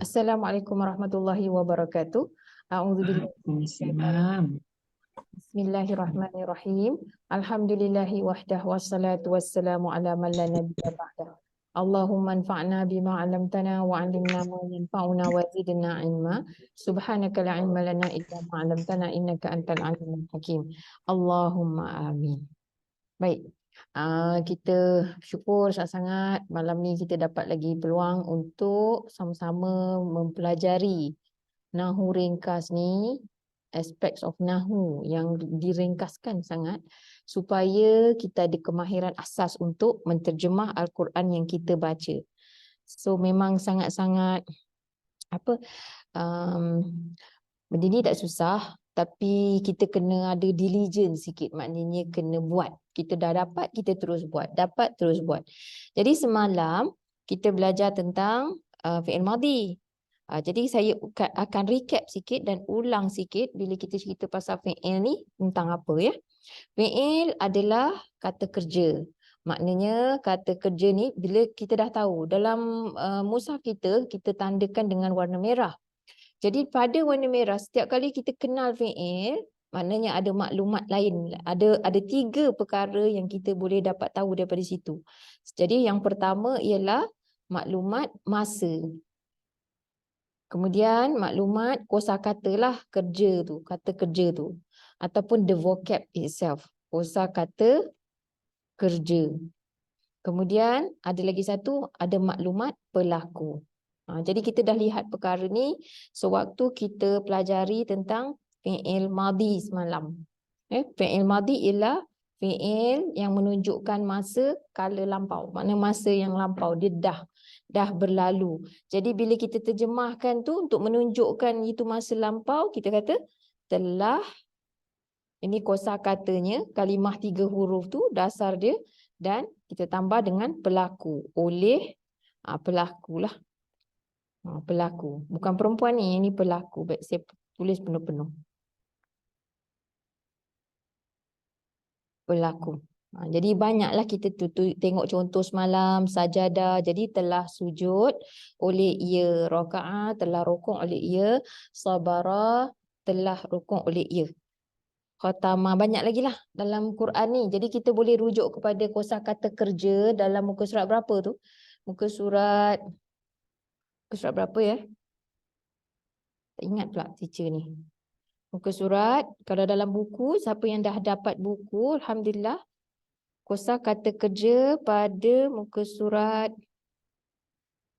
Assalamualaikum warahmatullahi wabarakatuh. A'udzubillahi minasyaitonir Waalaikumsalam. Bismillahirrahmanirrahim. Alhamdulillahi wahdah wassalatu wassalamu ala man la nabiyya ba'dah. Allahumma anfa'na bima 'allamtana wa 'allimna ma yanfa'una wa zidna 'ilma. Subhanaka la 'ilma lana illa ma 'allamtana innaka antal 'alimul hakim. Allahumma amin. Baik. Kita syukur sangat-sangat malam ni kita dapat lagi peluang untuk sama-sama mempelajari Nahu ringkas ni, aspects of Nahu yang diringkaskan sangat supaya kita ada kemahiran asas untuk menterjemah Al-Quran yang kita baca. So memang sangat-sangat benda ni tak susah, tapi kita kena ada diligence sikit, maknanya kena buat. Kita dah dapat, kita terus buat. Dapat, terus buat. Jadi semalam kita belajar tentang fi'il madhi. Jadi saya akan recap sikit dan ulang sikit bila kita cerita pasal fi'il ni tentang apa ya. Fi'il adalah kata kerja. Maknanya kata kerja ni bila kita dah tahu dalam mushaf kita tandakan dengan warna merah. Jadi pada warna merah setiap kali kita kenal fi'il, maknanya ada maklumat lain. Ada 3 perkara yang kita boleh dapat tahu daripada situ. Jadi yang pertama ialah maklumat masa. Kemudian maklumat kosakata lah kerja tu, kata kerja tu. Ataupun the vocab itself, kosakata kerja. Kemudian ada lagi satu, ada maklumat pelaku. Jadi kita dah lihat perkara ni sewaktu kita pelajari tentang fi'il madhi semalam. Fi'il madhi ialah fi'il yang menunjukkan masa kala lampau. Maknanya masa yang lampau, dia dah berlalu. Jadi bila kita terjemahkan tu untuk menunjukkan itu masa lampau, kita kata telah, ini kosakatanya, kalimah 3 huruf tu dasar dia, dan kita tambah dengan pelaku, oleh pelaku lah. Pelaku, bukan perempuan ni, ini pelaku. Baik, saya tulis penuh-penuh. Pelaku. Jadi banyaklah kita tengok contoh semalam, sajadah, jadi telah sujud oleh ia, rakaat telah rukuk oleh ia, sabara telah rukuk oleh ia. Khatamah, banyak lagi lah dalam Quran ni. Jadi kita boleh rujuk kepada kosakata kerja dalam muka surat berapa tu? Muka surat berapa ya? Tak ingat pula teacher ni. Muka surat, kalau dalam buku, siapa yang dah dapat buku, alhamdulillah. Kosakata kerja pada muka surat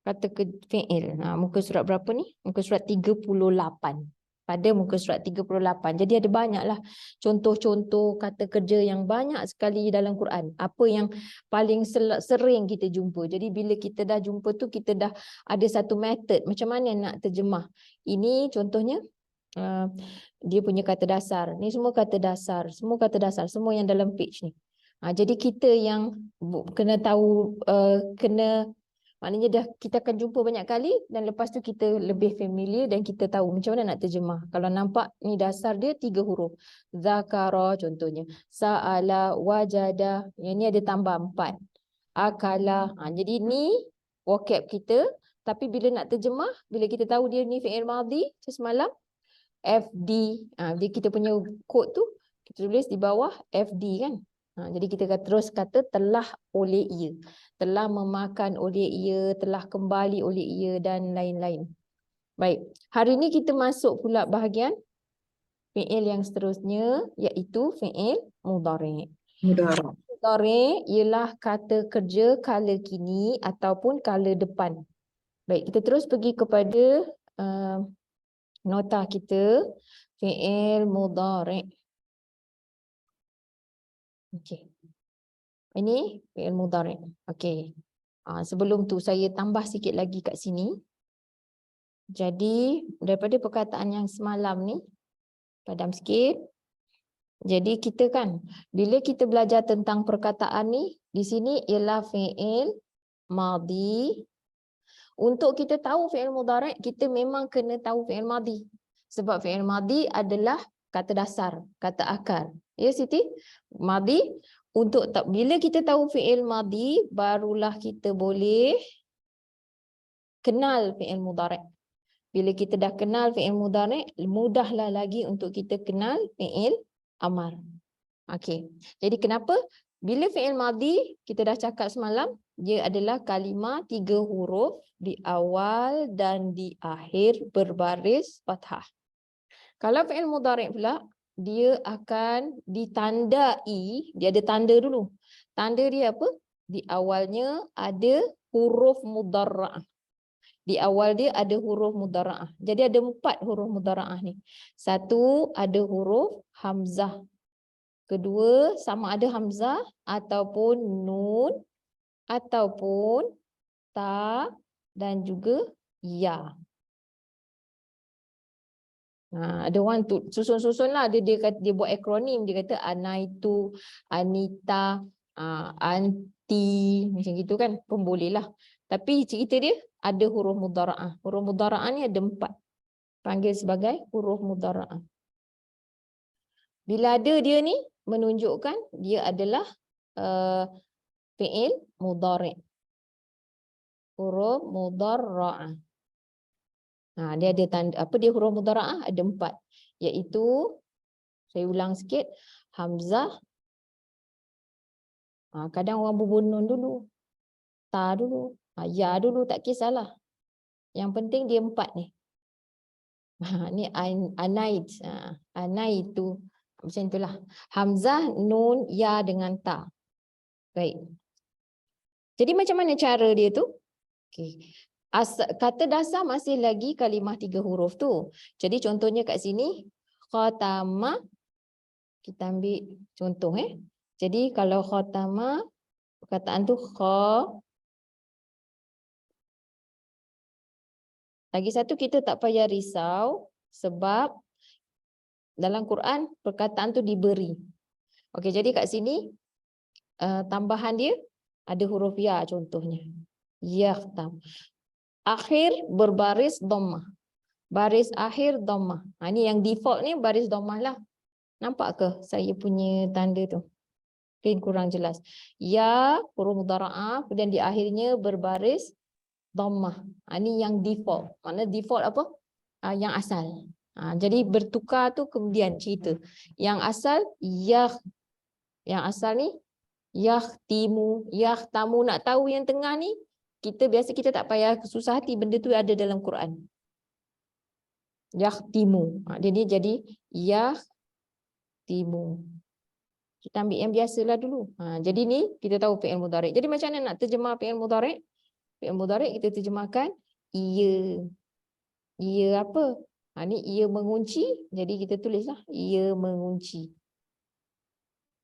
kata fi'il. Muka surat berapa ni? Muka surat 38. Pada muka surat 38. Jadi ada banyaklah contoh-contoh kata kerja yang banyak sekali dalam Quran. Apa yang paling sering kita jumpa. Jadi bila kita dah jumpa tu, kita dah ada satu method macam mana nak terjemah. Ini contohnya dia punya kata dasar. Ni semua kata dasar. Semua kata dasar. Semua yang dalam page ni. Jadi kita yang kena tahu, maknanya kita akan jumpa banyak kali dan lepas tu kita lebih familiar dan kita tahu macam mana nak terjemah. Kalau nampak ni dasar dia 3 huruf. Zakara contohnya. Sa'ala, wajada. Yang ni ada tambah 4. Akala. Jadi ni vocab kita. Tapi bila nak terjemah, bila kita tahu dia ni fi'il madhi macam semalam, FD. Dia kita punya kod tu, kita tulis di bawah FD kan. Jadi kita terus kata telah oleh ia, telah memakan oleh ia, telah kembali oleh ia dan lain-lain. Baik, hari ini kita masuk pula bahagian fi'il yang seterusnya, iaitu fi'il mudhari'. Mudhari' ialah kata kerja kala kini ataupun kala depan. Baik, kita terus pergi kepada nota kita, fi'il mudhari'. Okey. Ini fi'il mudhari'. Okey. Sebelum tu saya tambah sikit lagi kat sini. Jadi daripada perkataan yang semalam ni, padam sikit. Jadi kita kan, bila kita belajar tentang perkataan ni, di sini ialah fi'il madhi. Untuk kita tahu fi'il mudhari', kita memang kena tahu fi'il madhi. Sebab fi'il madhi adalah kata dasar, kata akar. Ya Siti? Madhi, bila kita tahu fi'il madhi, barulah kita boleh kenal fi'il mudhari'. Bila kita dah kenal fi'il mudhari', mudahlah lagi untuk kita kenal fi'il amar. Okey. Jadi kenapa? Bila fi'il madhi, kita dah cakap semalam, dia adalah kalimah 3 huruf di awal dan di akhir berbaris fathah. Kalau fi'il mudhari' pula, dia akan ditandai, dia ada tanda dulu. Tanda dia apa? Di awalnya ada huruf mudharra'ah. Di awal dia ada huruf mudharra'ah. Jadi ada 4 huruf mudharra'ah ni. Satu, ada huruf hamzah. Kedua, sama ada hamzah ataupun nun ataupun ta dan juga ya. Ada orang tu susun-susun lah, dia kata, dia buat akronim, dia kata Anaitu, Anita, anti, macam gitu kan pun boleh lah. Tapi cerita dia ada huruf mudhara'ah. Huruf mudhara'ah ni ada 4. Panggil sebagai huruf mudhara'ah. Bila ada dia ni menunjukkan dia adalah fi'il mudhari'. Huruf mudharra'ah. Dia ada tanda apa, dia huruf mudhara'ah ada 4, iaitu saya ulang sikit, hamzah, kadang orang bubuh nun dulu, ta dulu, ya dulu, tak kisahlah. Yang penting dia 4 ni. Ni anait, anaitu, macam itulah. Hamzah, nun, ya dengan ta. Baik. Jadi macam mana cara dia tu? Okey. Kata dasar masih lagi kalimah 3 huruf tu. Jadi contohnya kat sini, khatama, kita ambil contoh Jadi kalau khatama, perkataan tu kha. Lagi satu, kita tak payah risau sebab dalam Quran perkataan tu diberi. Okey, jadi kat sini tambahan dia ada huruf ya contohnya. Yakhtam. Akhir berbaris dhammah. Baris akhir dhammah. Ini yang default ni baris dhammah lah. Nampak ke saya punya tanda tu? Mungkin kurang jelas. Ya, huruf mudhara'ah, kemudian di akhirnya berbaris dhammah. Ini yang default. Mana default apa? Yang asal. Jadi bertukar tu kemudian cerita. Yang asal yang asal ni yakhtimu, yakhtamu. Nak tahu yang tengah ni, kita tak payah susah hati, benda tu ada dalam Quran. Yakhtimu. Jadi yakhtimu. Kita ambil yang biasalah dulu. Jadi ni kita tahu fi'il mudhari'. Jadi macam mana nak terjemah fi'il mudhari'? Fi'il mudhari' kita terjemahkan ia. Ia apa? Ni ia mengunci. Jadi kita tulislah ia mengunci.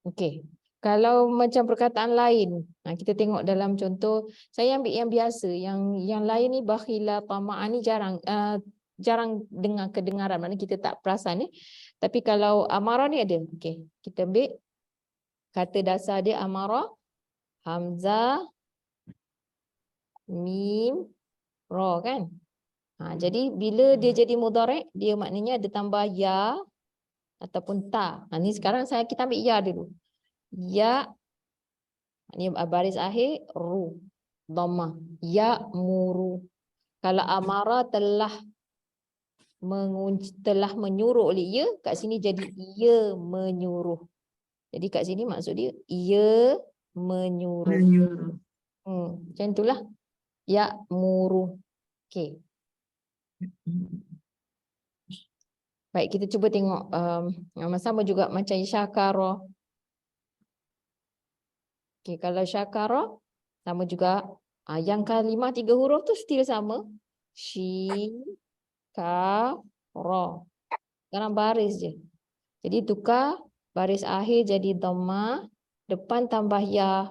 Okey. Kalau macam perkataan lain, kita tengok dalam contoh, saya ambil yang biasa, yang lain ni bakhila, tama'ah ni jarang dengar kedengaran, mana kita tak perasan Tapi kalau amarah ni ada. Okey, kita ambil kata dasar dia amarah, hamzah, mim, ra kan. Jadi bila dia jadi mudhari', dia maknanya ada tambah ya ataupun ta. Ni sekarang kita ambil ya dulu. Ya, ni baris akhir ru, dhammah. Ya muru. Kalau amara telah menyuruh oleh ia, kat sini jadi ia menyuruh. Jadi kat sini maksud dia ia menyuruh. Macam itulah. Ya muru. Okey. Baik, kita cuba tengok sama juga macam syakara. Okey, kalau syakara sama juga. Yang kalimah 3 huruf tu still sama. Shin, ka, ra. Sekarang baris je. Jadi tukar baris akhir jadi dhammah, depan tambah ya.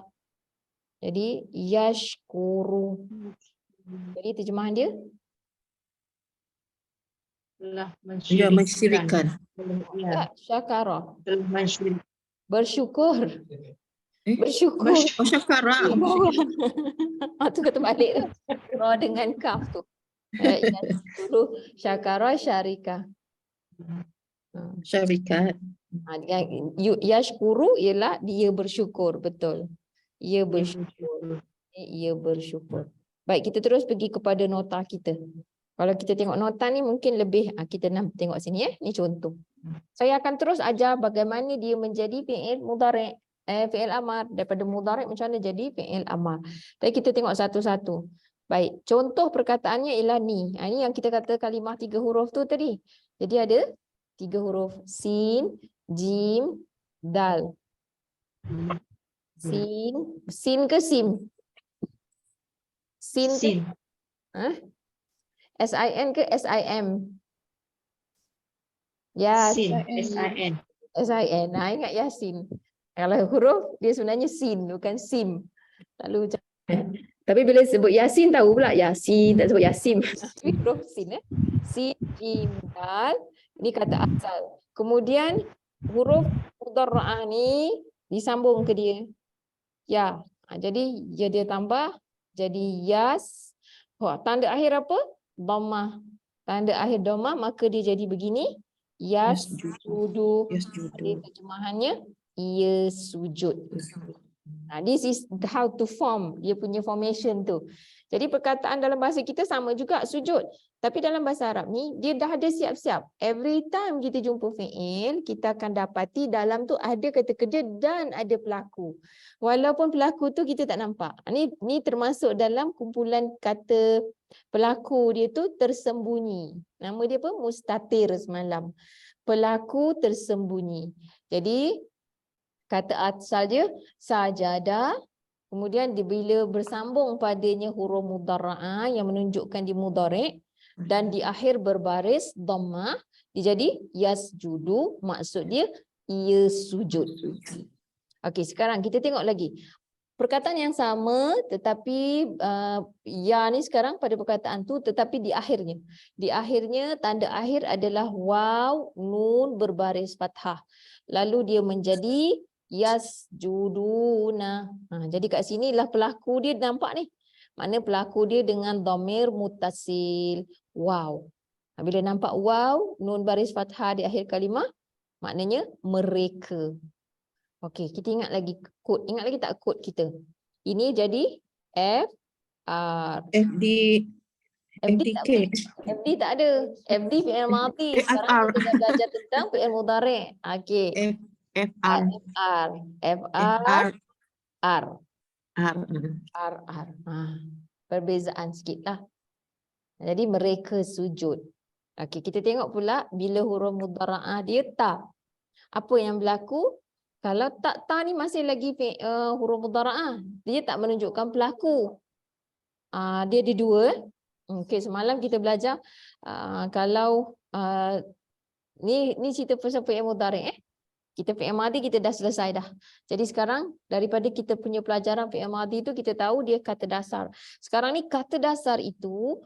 Jadi yashkuru. Jadi terjemahan dia? Telah mensyirikkan. Ya, syakara. Telah mensyirikkan. Bersyukur. Bersyukur. Syakara. Tu kata balik tu. Ra dengan kaf tu. Syakara syarika. Syarikat. Yashkuru ialah dia bersyukur, betul. Ia bersyukur. Ia bersyukur. Baik, kita terus pergi kepada nota kita. Kalau kita tengok nota ni mungkin lebih kita nak tengok sini ni contoh. Saya akan terus ajar bagaimana dia menjadi fi'il mudhari', fi'il amar, daripada mudhari' macam mana jadi fi'il amar. Tapi kita tengok satu-satu. Baik, contoh perkataannya ialah ni. Ini yang kita kata kalimah 3 huruf tu tadi. Jadi ada 3 huruf, sin, jim, dal. Sin ke sim? Sin ke? S-I-N ke S-I-M? Ya, Sin, S-I-N. S-I-N. Nah, ingat Yasin. Kalau huruf dia sebenarnya sin, bukan sim. Lalu tapi bila sebut Yasin tahu pula Yasin, tak sebut Yasim. Tapi huruf sin Sin, jim, dal. Ini kata asal. Kemudian huruf mudharra'ah ni disambung ke dia. Ya. Jadi dia tambah jadi yas. Tanda akhir apa? Dhammah. Tanda akhir dhammah maka dia jadi begini. Yasjudu. Jadi terjemahannya ia sujud. This is how to form dia punya formation tu. Jadi perkataan dalam bahasa kita sama juga sujud. Tapi dalam bahasa Arab ni dia dah ada siap-siap. Every time kita jumpa fi'il, kita akan dapati dalam tu ada kata kerja dan ada pelaku. Walaupun pelaku tu kita tak nampak. Ni termasuk dalam kumpulan kata pelaku dia tu tersembunyi. Nama dia apa? Mustatir semalam. Pelaku tersembunyi. Jadi kata asal dia sajada, kemudian bila bersambung padanya huruf mudharra'ah yang menunjukkan di mudhari' dan di akhir berbaris dhammah, dia jadi yasjudu, maksud dia ia sujud. Okey, sekarang kita tengok lagi. Perkataan yang sama tetapi ya ni sekarang pada perkataan tu tetapi di akhirnya. Di akhirnya tanda akhir adalah waw, nun berbaris fathah. Lalu dia menjadi yasjuduna. Jadi kat sinilah pelaku dia nampak ni. Makna pelaku dia dengan dhamir muttasil. Waw. Bila nampak waw, nun baris fathah di akhir kalimah, maknanya mereka. Okey, kita ingat lagi kod. Ingat lagi tak kod kita? Ini jadi F R FDK. FD tak ada. FD fi'il madhi. Sekarang kita dah belajar tentang fi'il mudhari'. Okey. FR. R. Perbezaan sikitlah. Jadi mereka sujud. Okey, kita tengok pula bila huruf mudhara'ah dia ta. Apa yang berlaku? Kalau tak ta ni masih lagi huruf mudhara'ah. Dia tak menunjukkan pelaku. Dia ada dua. Okey, semalam kita belajar kalau ni cerita pasal fi'il mudhari'. Kita fi'il madhi kita dah selesai dah. Jadi sekarang daripada kita punya pelajaran fi'il madhi tu kita tahu dia kata dasar. Sekarang ni kata dasar itu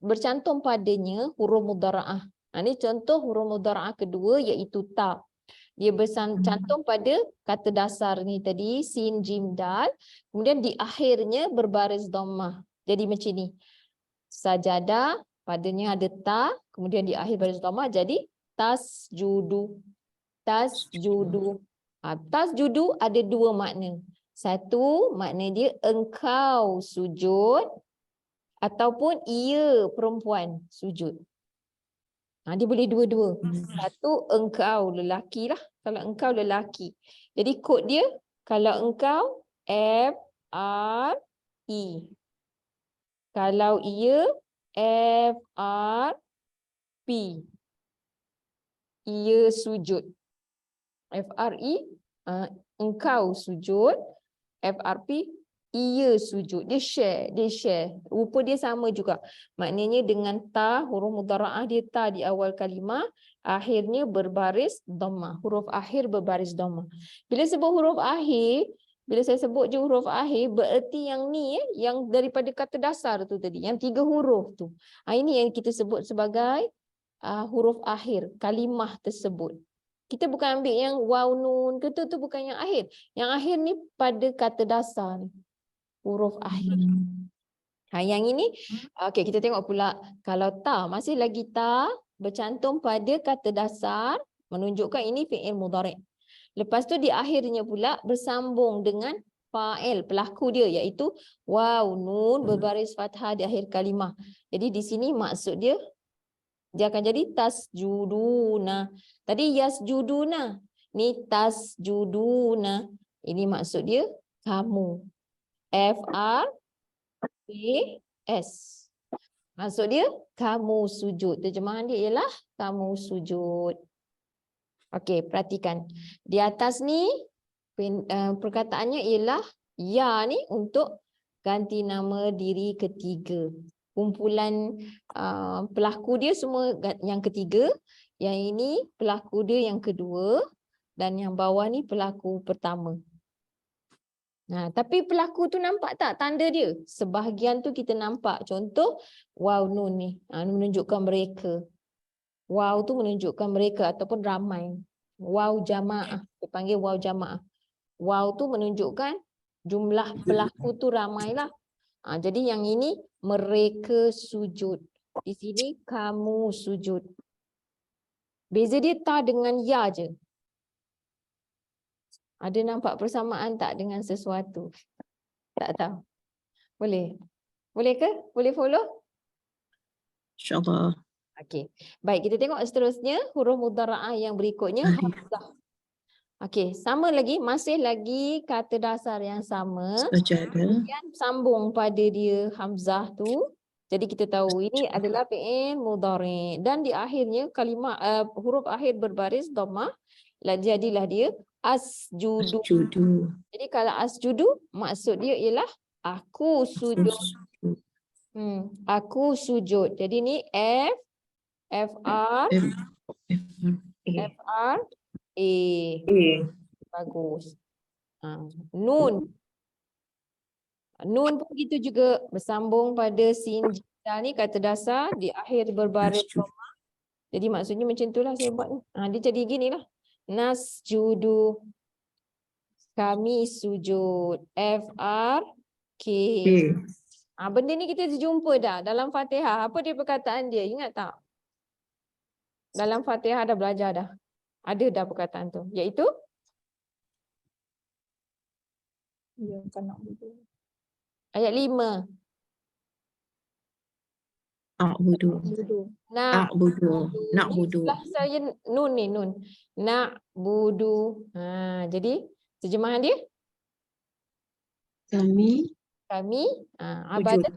bercantum padanya huruf mudhara'ah. Ini contoh huruf mudhara'ah kedua iaitu ta. Dia bercantum pada kata dasar ni tadi sin, jim, dal. Kemudian di akhirnya berbaris dhammah. Jadi macam ni. Sajada padanya ada ta, kemudian di akhir baris dhammah jadi tasjudu. Tasjudu. Tasjudu ada dua makna. Satu, makna dia engkau sujud ataupun ia perempuan sujud. Dia boleh dua-dua. Satu, engkau lelaki lah. Kalau engkau lelaki. Jadi kod dia, kalau engkau F, R, E. Kalau ia F, R, P. Ia sujud. F, R, E, engkau sujud. F, R, P, ia sujud. Dia share. Rupa dia sama juga. Maknanya dengan ta, huruf mudhara'ah dia ta di awal kalimah, akhirnya berbaris dhammah. Huruf akhir berbaris dhammah. Bila sebut huruf akhir, bila saya sebut je huruf akhir, bererti yang ni, yang daripada kata dasar tu tadi, yang 3 huruf tu. Ini yang kita sebut sebagai huruf akhir, kalimah tersebut. Kita bukan ambil yang waw, nun, tu bukan yang akhir. Yang akhir ni pada kata dasar ni. Huruf akhir. Yang ini, okey, kita tengok pula. Kalau ta, masih lagi ta bercantum pada kata dasar, menunjukkan ini fi'il mudhari'. Lepas tu di akhirnya pula bersambung dengan fa'il, pelaku dia, iaitu waw, nun berbaris fathah di akhir kalimah. Jadi di sini maksud dia akan jadi tasjuduna. Tadi yasjuduna. Ni tasjuduna. Ini maksud dia kamu. FRAS. Maksud dia kamu sujud. Terjemahan dia ialah kamu sujud. Okey, perhatikan. Di atas ni perkataannya ialah ya ni untuk ganti nama diri ketiga. Kumpulan pelaku dia semua yang ketiga, yang ini pelaku dia yang kedua dan yang bawah ni pelaku pertama. Nah, tapi pelaku tu nampak tak tanda dia? Sebahagian tu kita nampak. Contoh waw nun ni, menunjukkan mereka. Waw tu menunjukkan mereka ataupun ramai. Waw jamaah, dipanggil waw jamaah. Waw tu menunjukkan jumlah pelaku tu ramailah. Jadi yang ini mereka sujud. Di sini kamu sujud. Beza dia ta dengan ya je. Ada nampak persamaan tak dengan sesuatu? Tak tahu. Boleh? Boleh ke? Boleh follow? InsyaAllah. Okey. Baik, kita tengok seterusnya huruf mudhara'ah yang berikutnya hamzah. Okey, sama lagi, masih lagi kata dasar yang sama. Sajadah. Kemudian sambung pada dia hamzah tu. Jadi kita tahu ini adalah fi'il mudhari' dan di akhirnya kalimah huruf akhir berbaris dhammah. Jadilah dia asjudu. Asjudu. Jadi kalau asjudu maksud dia ialah aku sujud. Aku sujud. Jadi ni FR A. Bagus. Nun. Nun pun begitu juga bersambung pada sin jita ni kata dasar di akhir berbaris dhammah. Jadi maksudnya macam itulah saya buat ni. Dia jadi gini lah. Nasjudu. Kami sujud. FRK. Benda ni kita jumpa dah dalam Fatihah. Apa dia perkataan dia? Ingat tak? Dalam Fatihah dah belajar dah. Ada dah perkataan tu. Iaitu? Ya, kan nak betul. Ayat 5. A'budu. Na'budu. Sebelah saya nun ni, nun. Na'budu. Jadi terjemahan dia? Kami Abadah.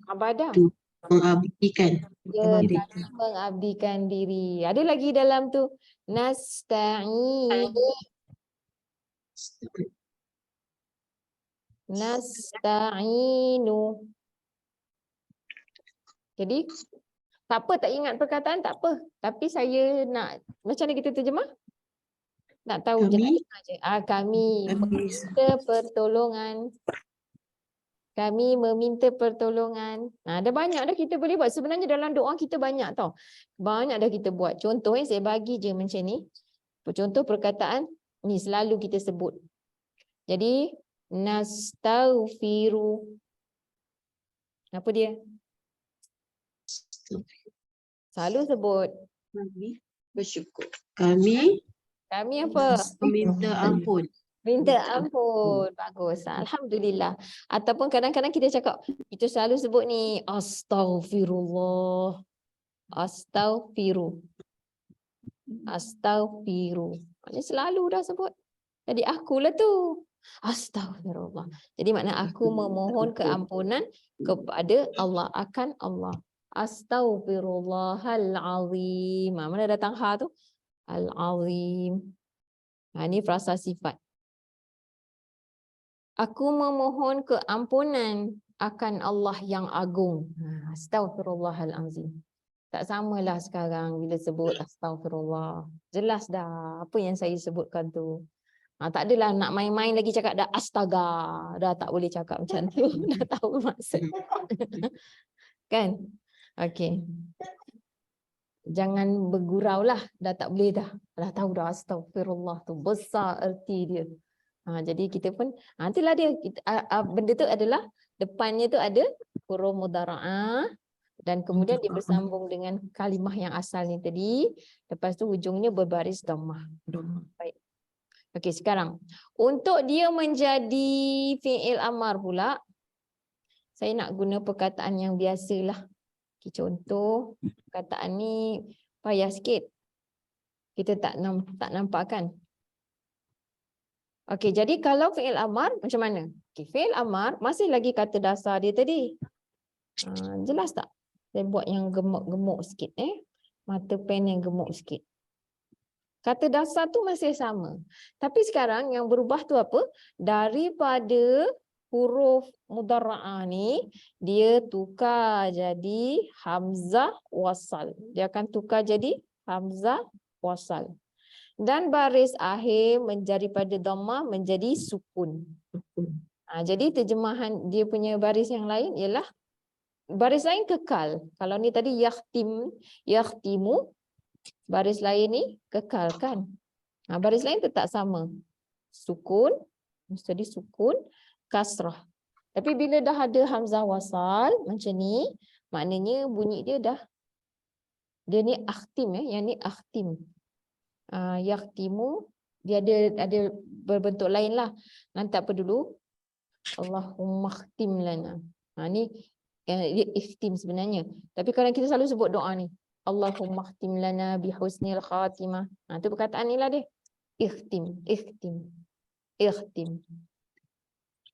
Abadah. Mengabdikan. Ya, kami mengabdikan diri. Ada lagi dalam tu. Nasta'inu. Jadi tak apa, tak ingat perkataan tak apa. Tapi saya nak, macam mana kita terjemah? Nak tahu je, nak dengar je. Kami meminta pertolongan. Kami meminta pertolongan. Ada banyak dah kita boleh buat. Sebenarnya dalam doa kita banyak tau. Banyak dah kita buat. Contoh saya bagi je macam ni. Contoh perkataan ni selalu kita sebut. Jadi nastaghfiru. Apa dia? Selalu sebut. Kami bersyukur. Kami apa? meminta ampun. Minta ampun. Bagus. Alhamdulillah. Ataupun kadang-kadang kita cakap, kita selalu sebut ni astaghfirullah. Astaghfiru. Maknanya selalu dah sebut. Jadi akulah tu. Astaghfirullah. Jadi makna aku memohon keampunan kepada Allah, akan Allah. Astaghfirullahal azim. Mana datang ha tu? Al-azim. Ini frasa sifat. Aku memohon keampunan akan Allah yang agung. Astaghfirullahal azim. Tak samalah sekarang bila sebut astaghfirullah. Jelas dah apa yang saya sebutkan tu. Tak adalah nak main-main lagi cakap dah astaga. Dah tak boleh cakap macam tu. Dah tahu maksud. Kan? Okey. Jangan bergurau lah. Dah tak boleh dah. Dah tahu dah astagfirullah tu. Besar erti dia. Jadi kita pun, itulah dia. Benda tu adalah, depannya tu ada huruf mudhara'ah. Dan kemudian dia bersambung dengan kalimah yang asal ni tadi. Lepas tu hujungnya berbaris dhammah. Baik. Okey, sekarang. Untuk dia menjadi fi'il amar pula. Saya nak guna perkataan yang biasalah. Okay, contoh perkataan ni payah sikit. Kita tak nampak kan? Okey, jadi kalau fi'il amar macam mana? Okey, fi'il amar masih lagi kata dasar dia tadi. Jelas tak? Saya buat yang gemuk-gemuk sikit Mata pen yang gemuk sikit. Kata dasar tu masih sama. Tapi sekarang yang berubah tu apa? Daripada huruf mudharra'ah ni, dia tukar jadi hamzah wasal. Dia akan tukar jadi hamzah wasal. Dan baris akhir daripada dhammah menjadi sukun. Jadi terjemahan dia punya baris yang lain ialah baris lain kekal. Kalau ni tadi yakhtimu, baris lain ni kekal kan? Baris lain tetap sama. Sukun, mesti sukun, kasrah. Tapi bila dah ada hamzah wasal macam ni, maknanya bunyi dia ni akhtim yang ni akhtim. Yakhtimu dia ada berbentuk lain lah. Nanti apa dulu? Allahumma khtim lana. Ni dia ikhtim sebenarnya. Tapi kadang kita selalu sebut doa ni. Allahumma khtim lana bihusnil khatimah. Tu perkataan ni lah dia. Ikhtim.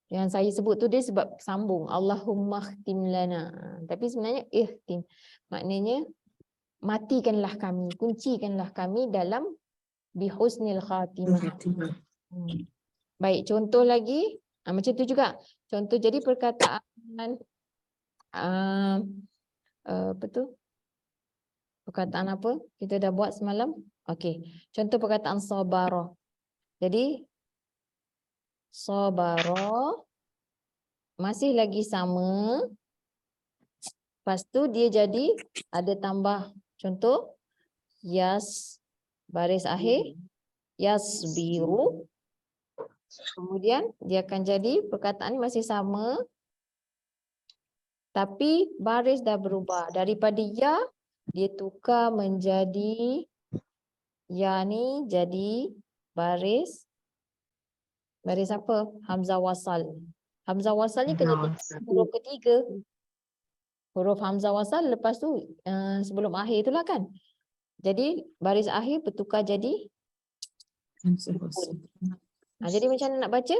Yang saya sebut tu dia sebab sambung. Allahumma khtim lana. Tapi sebenarnya ikhtim. Maknanya matikanlah kami, kuncikanlah kami dalam bihusnil khatimah. Baik, contoh lagi. Macam tu juga. Contoh jadi perkataan apa tu? Perkataan apa? Kita dah buat semalam. Okey. Contoh perkataan sabara. Jadi sabara masih lagi sama. Lepas tu dia jadi ada tambah. Contoh baris akhir yasbiru. Kemudian dia akan jadi perkataan ni masih sama. Tapi baris dah berubah. Daripada ya, dia tukar menjadi ya ni jadi baris apa? Hamzah wasal. Hamzah wasal ni kena huruf ketiga. Huruf hamzah wasal lepas tu sebelum akhir itulah kan. Jadi baris akhir bertukar jadi sukun. Jadi macam mana nak baca?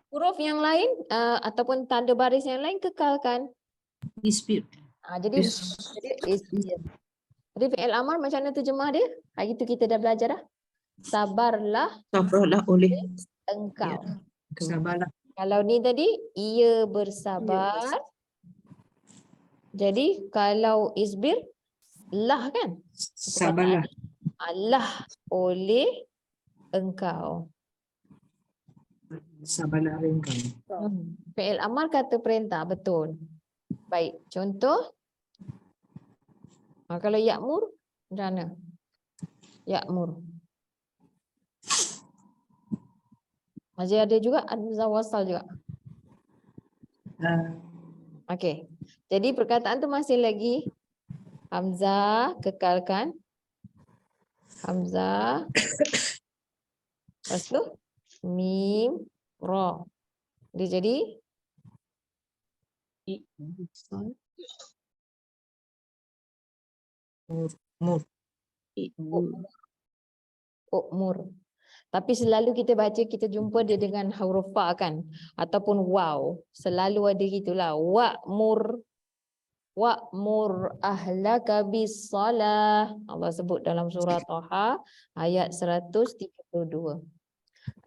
Huruf yang lain ataupun tanda baris yang lain kekalkan. Dispute. Jadi isbir. Jadi fi'il amar macam mana terjemah dia? Hari tu kita dah belajar dah. Sabarlah oleh engkau. sabarlah. Kalau ni tadi ia bersabar. Jadi kalau isbir lah kan? Sabarlah. Allah oleh engkau. Sabarlah engkau. Fi'il amar kata perintah, betul. Baik, contoh. Kalau ya'mur, macam mana? Ya'mur. Masih ada juga hamzah wasal juga. Okey. Jadi perkataan tu masih lagi hamzah kekalkan. Hamzah. Lepas tu mim ra. Dia jadi U'mur. Tapi selalu kita baca, kita jumpa dia dengan huruf fa kan, ataupun waw. Selalu ada gitulah. Wa'mur ahlaka bis-salah. Allah sebut dalam surah Taha ayat 132.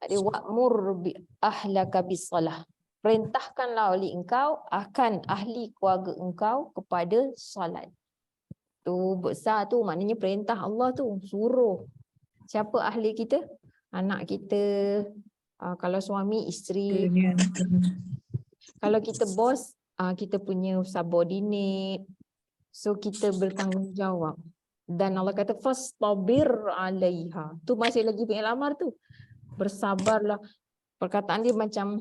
Ada wa'mur ahlaka bis-salah. Perintahkanlah oleh engkau akan ahli keluarga engkau kepada solat. Tu besar tu maknanya perintah Allah tu, suruh. Siapa ahli kita? Anak kita. Kalau suami, isteri. Kalau kita bos, kita punya subordinate. So kita bertanggungjawab. Dan Allah kata fastabir 'alaiha. Tu masih lagi fi'il amar tu. Bersabarlah. Perkataan dia macam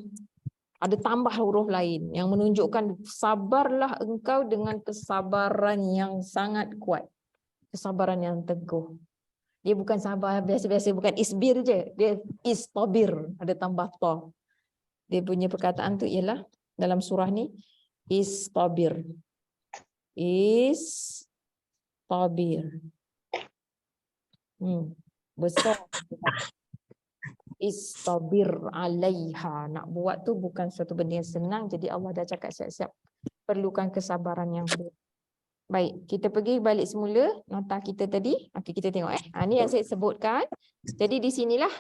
ada tambah huruf lain yang menunjukkan sabarlah engkau dengan kesabaran yang sangat kuat. Kesabaran yang teguh. Dia bukan sabar biasa-biasa, bukan isbir je. Dia istabir, ada tambah ta. Dia punya perkataan tu ialah dalam surah ni Istabir. Istabir. Besar. Istabir alaiha. Nak buat tu bukan suatu benda yang senang. Jadi Allah dah cakap siap-siap. Perlukan kesabaran yang baik. Baik, kita pergi balik semula nota kita tadi. Okey, kita tengok ni yang saya sebutkan. Jadi di sinilah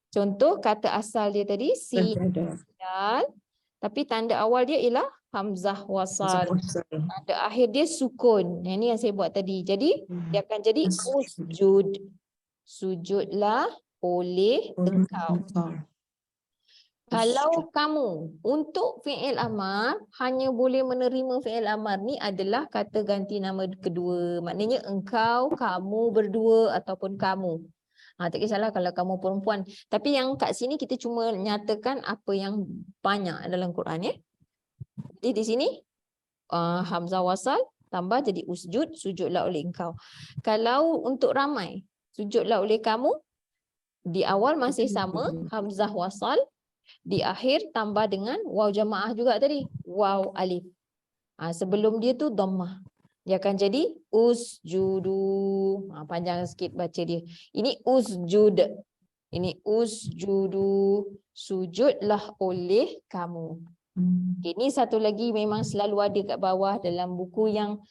contoh kata asal dia tadi Sajadah. dal, tapi tanda awal dia ialah hamzah wasal. Tanda akhir dia sukun. Yang ni yang saya buat tadi. Jadi dia akan jadi usjud. Sujudlah oleh engkau. Kalau kamu untuk fi'il amar hanya boleh menerima fi'il amar ni adalah kata ganti nama kedua. Maknanya engkau, kamu berdua ataupun kamu. Tak kisahlah kalau kamu perempuan. Tapi yang kat sini kita cuma nyatakan apa yang banyak dalam Quran ya. Jadi di sini hamzah wasal tambah jadi usjud, sujudlah oleh engkau. Kalau untuk ramai, sujudlah oleh kamu, di awal masih sama hamzah wasal, di akhir tambah dengan waw jamaah juga tadi, waw alif. Sebelum dia tu dhammah. Dia akan jadi usjudu. Panjang sikit baca dia. Ini usjud. Ini usjudu. Sujudlah oleh kamu. Ini satu lagi memang selalu ada kat bawah dalam buku yang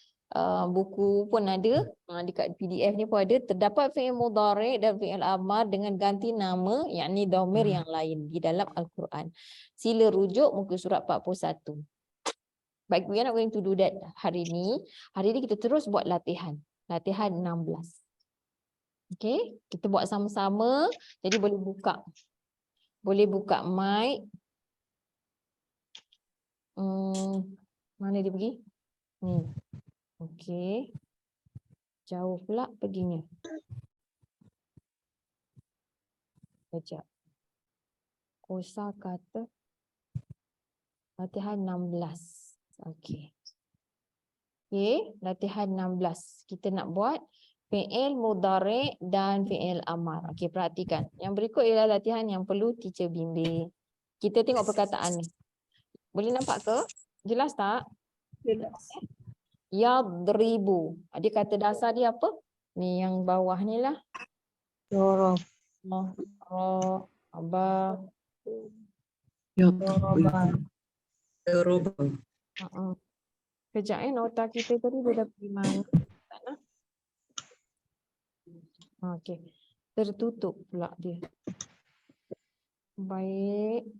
buku pun ada, dekat PDF ni pun ada, terdapat fi'il mudhari' dan fi'il amar dengan ganti nama yakni dhamir yang lain di dalam Al-Quran. Sila rujuk muka surat 41. Baik, we are not going to do that hari ni. Hari ni kita terus buat latihan. Latihan 16. Okay, kita buat sama-sama. Jadi boleh buka. Boleh buka mic. Mana dia pergi? Ni. Okey. Jauh pula perginya. Sekejap. Kosa kata latihan 16. Okey. Okey, latihan 16. Kita nak buat fi'il mudhari' dan fi'il amar. Okey, perhatikan. Yang berikut ialah latihan yang perlu teacher bimbing. Kita tengok perkataan ni. Boleh nampak ke? Jelas tak? Jelas. Yadribu. Dia kata dasar dia apa? Ni yang bawah ni lah. Dorab. Aba. Dorab. Kejap nota kita tadi dia dah pergi mana? Tak nak. Okey. Tertutup pula dia. Baik.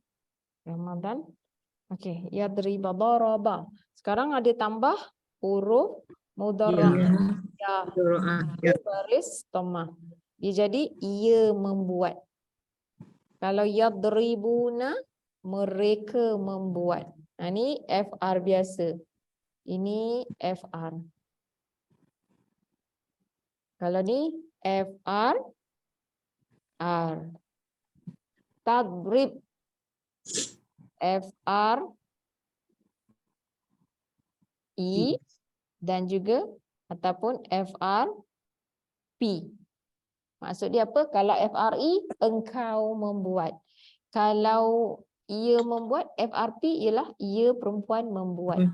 Ramadan. Okey, yadriba daraba. Sekarang ada tambah huruf mudhari'. Ya. Baris dhammah. Dia jadi ia membuat. Kalau yadribuna mereka membuat. Ni FR biasa. Ini FR. Kalau ni FR R. Tadrib FR I dan juga ataupun FR P. Maksud dia apa? Kalau FRI engkau membuat. Kalau ia membuat, FRP ialah ia perempuan membuat.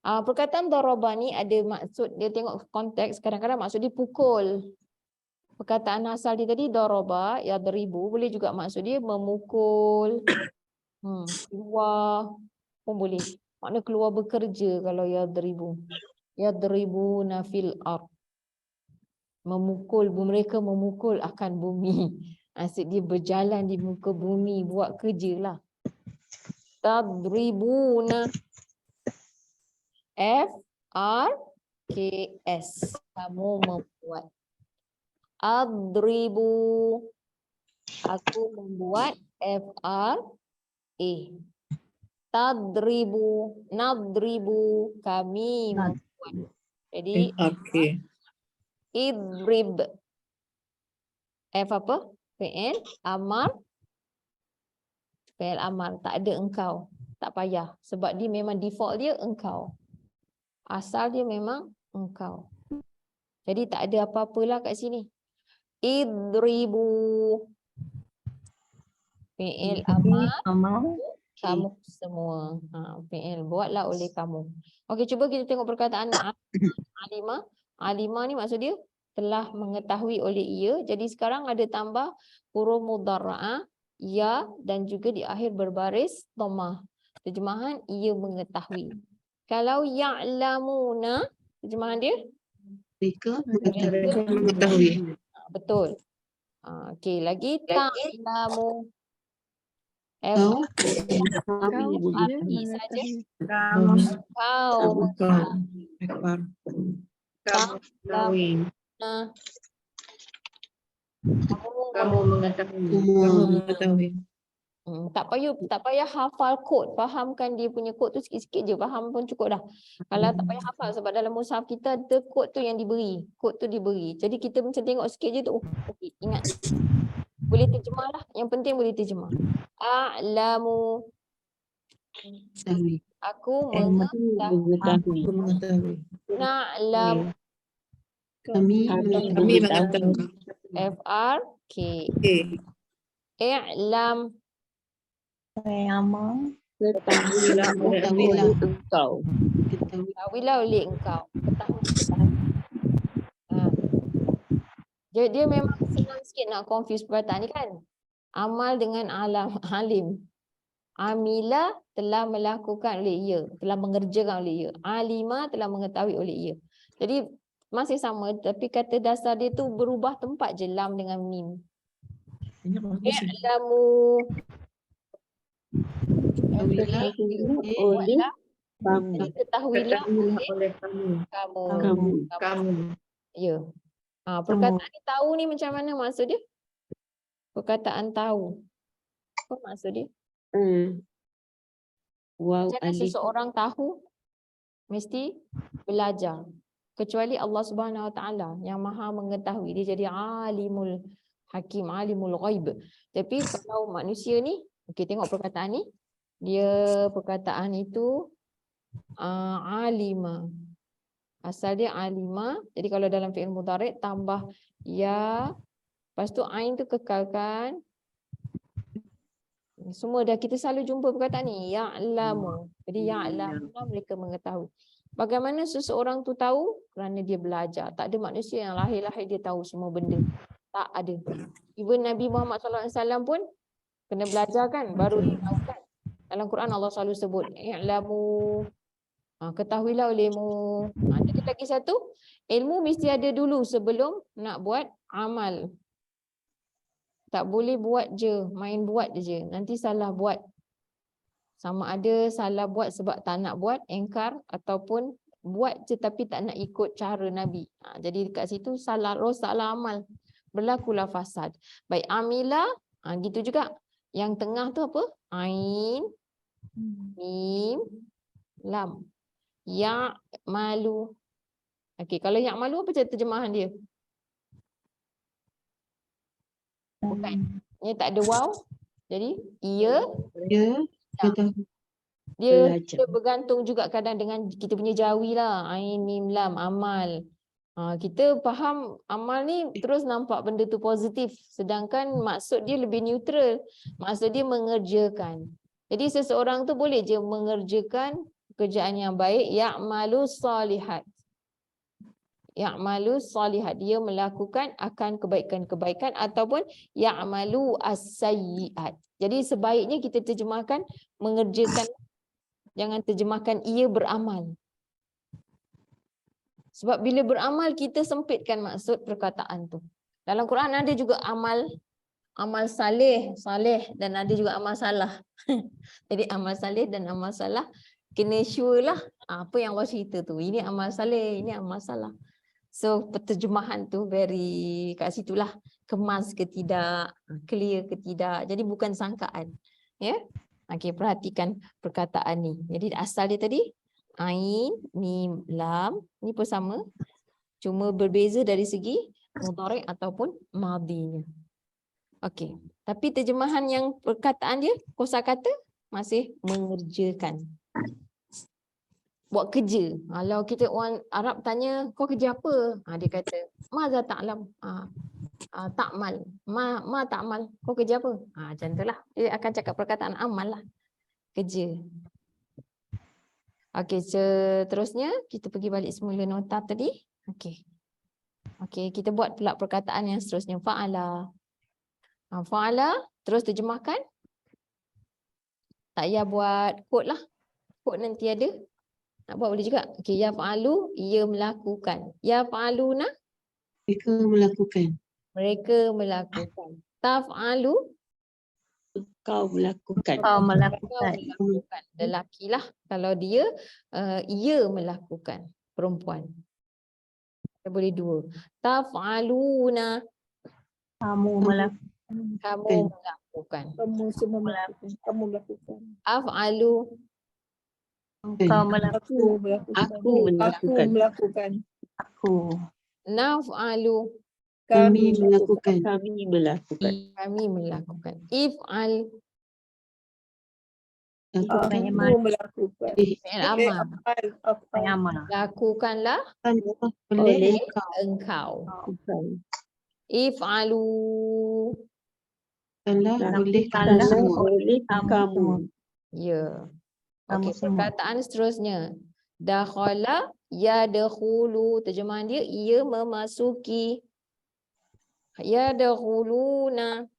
Perkataan daraba ni ada maksud, dia tengok konteks, kadang-kadang maksud dia pukul. Perkataan asal dia tadi daraba, yadribu, boleh juga maksud dia memukul. Keluar pun boleh. Makna keluar bekerja kalau yadribu. Yadribuna fil ard. Memukul, mereka memukul akan bumi. Maksud dia berjalan di muka bumi, buat kerja lah. Tadribuna. FRKS. Kamu membuat. Adribu. Aku membuat. FRA. Tadribu. Nadribu. Kami membuat. Jadi idrib. F apa? Fi'il amar. Fi'il amar. Tak ada engkau. Tak payah. Sebab dia memang default dia engkau. Asal dia memang engkau. Jadi tak ada apa-apalah kat sini. Idribu. Fi'il amar. kamu semua. Fi'il buatlah oleh kamu. Okey, cuba kita tengok perkataan alima. Alima ni maksud dia telah mengetahui oleh ia. Jadi sekarang ada tambah huruf mudhara'ah, ya, dan juga di akhir berbaris dhammah. Terjemahan ia mengetahui. Kalau ya'lamuna, terjemahan dia Mereka mereka mengetahui. betul. Okey, lagi ta'lamu. Kau Kau arti saja. Kamu Kau Akbar. ta'lamuna. kamu mengetahui. Semua mengetahui. Tak payah hafal kod, fahamkan dia punya kod tu sikit-sikit je, faham pun cukup dah. Kalau tak payah hafal sebab dalam mushaf kita ada kod tu yang diberi, kod tu diberi. Jadi kita macam tengok sikit je tu, okey, ingat. Boleh terjemah lah, yang penting boleh terjemah. A'lamu, Tahu. aku Aku mengetahui. na'lam, Kami mengetahui. FRK, i'lam, Ketahuilah Engkau. ketahuilah oleh engkau, ketahui. Dia memang senang sikit nak confuse perkataan ni kan. Amal dengan alim. Amila telah melakukan oleh ia, telah mengerjakan oleh ia. Alima telah mengetahui oleh ia. Jadi masih sama tapi kata dasar dia tu berubah tempat je, lam dengan mim. I'lamu. Jadi ketahuilah oleh kamu. kamu. Ya. Perkataan ni tahu ni macam mana maksud dia? Perkataan tahu. Apa maksud dia? Wow, Macam mana seseorang tahu? Mesti belajar. Kecuali Allah Subhanahu Wa Taala yang Maha mengetahui, dia jadi alimul hakim, alimul ghaib. Tapi kalau manusia ni, okey, tengok perkataan ni. Dia perkataan itu alima. Asal dia alima. Jadi kalau dalam fi'il mudhari' tambah ya, lepas tu ain tu kekalkan. Semua dah kita selalu jumpa perkataan ni, ya'lamu. Jadi ya'lamuna, mereka mengetahui. Bagaimana seseorang tu tahu? Kerana dia belajar. Tak ada manusia yang lahir-lahir dia tahu semua benda. Tak ada. Even Nabi Muhammad SAW pun kena belajar kan, baru dia tahu kan. Dalam Quran Allah selalu sebut i'lamu, ketahuilah olehmu. Jadi lagi satu, ilmu mesti ada dulu sebelum nak buat amal. Tak boleh buat je, main buat je. Nanti salah buat. Sama ada salah buat sebab tak nak buat, engkar, ataupun buat je tapi tak nak ikut cara Nabi. Jadi dekat situ salah salah amal. Berlakulah fasad. Baik, amila, gitu juga. Yang tengah tu apa? Ain, mim, lam. Ya malu. Okey, kalau ya malu apa terjemahan dia? Bukan. Ini tak ada waw. Jadi ia dia bergantung juga kadang dengan kita punya jawi lah. Ain, mim, lam, amal. Kita faham amal ni terus nampak benda tu positif. Sedangkan maksud dia lebih neutral. Maksud dia mengerjakan. Jadi seseorang tu boleh je mengerjakan pekerjaan yang baik. Ya'malu salihat. Ya'malu salihat. Dia melakukan akan kebaikan-kebaikan ataupun ya'malu as-sayyi'at. Jadi sebaiknya kita terjemahkan mengerjakan. Jangan terjemahkan ia beramal. Sebab bila beramal kita sempitkan maksud perkataan tu. Dalam Quran ada juga amal saleh dan ada juga amal salah. Jadi amal saleh dan amal salah kena sure lah apa yang Allah cerita tu. Ini amal saleh, ini amal salah. So penterjemahan tu very kat situlah, kemas ke tidak, clear ke tidak. Jadi bukan sangkaan. Ya. Okey, perhatikan perkataan ni. Jadi asal dia tadi ain, mim, lam, ni pun sama. Cuma berbeza dari segi mudhari' ataupun madinya. Okey, tapi terjemahan yang perkataan dia, kosakata masih mengerjakan. Buat kerja. Kalau kita orang Arab tanya, kau kerja apa? Dia kata, maza ta'lam. Ta'mal. Ma ta'mal. Kau kerja apa? Macam itulah. Dia akan cakap perkataan amal lah. kerja. Okey, seterusnya kita pergi balik semula nota tadi. Okey. Okey, kita buat pula perkataan yang seterusnya. Fa'ala. Fa'ala, terus terjemahkan. Tak payah buat kod lah. Kod nanti ada. Nak buat boleh juga. Okey, ya fa'alu, ia melakukan. Ya fa'aluna, Mereka melakukan. mereka melakukan. Taf'alu, Kau melakukan. kau melakukan. Lelaki lah. Kalau dia, ia melakukan. Perempuan. Kita boleh dua. Taf'aluna, Kamu melakukan. kamu melakukan. Kamu semua melakukan. Kamu melakukan. Af'alu, Kau melakukan. Aku melakukan. Aku Aku melakukan. Aku. naf'alu, Kami melakukan. Kami melakukan. kami melakukan. If'al, Lakukan. Aku melakukan. fi'il amal. Amal. Lakukanlah Oleh engkau. If'alu, Lakukanlah oleh kamu Lakukanlah semua. Oleh Kamu kamu. semua. ya. Kamu Okey, semua. perkataan seterusnya. Dakhala, yadkhulu. Terjemahan dia, ia memasuki. Yadkhuluna,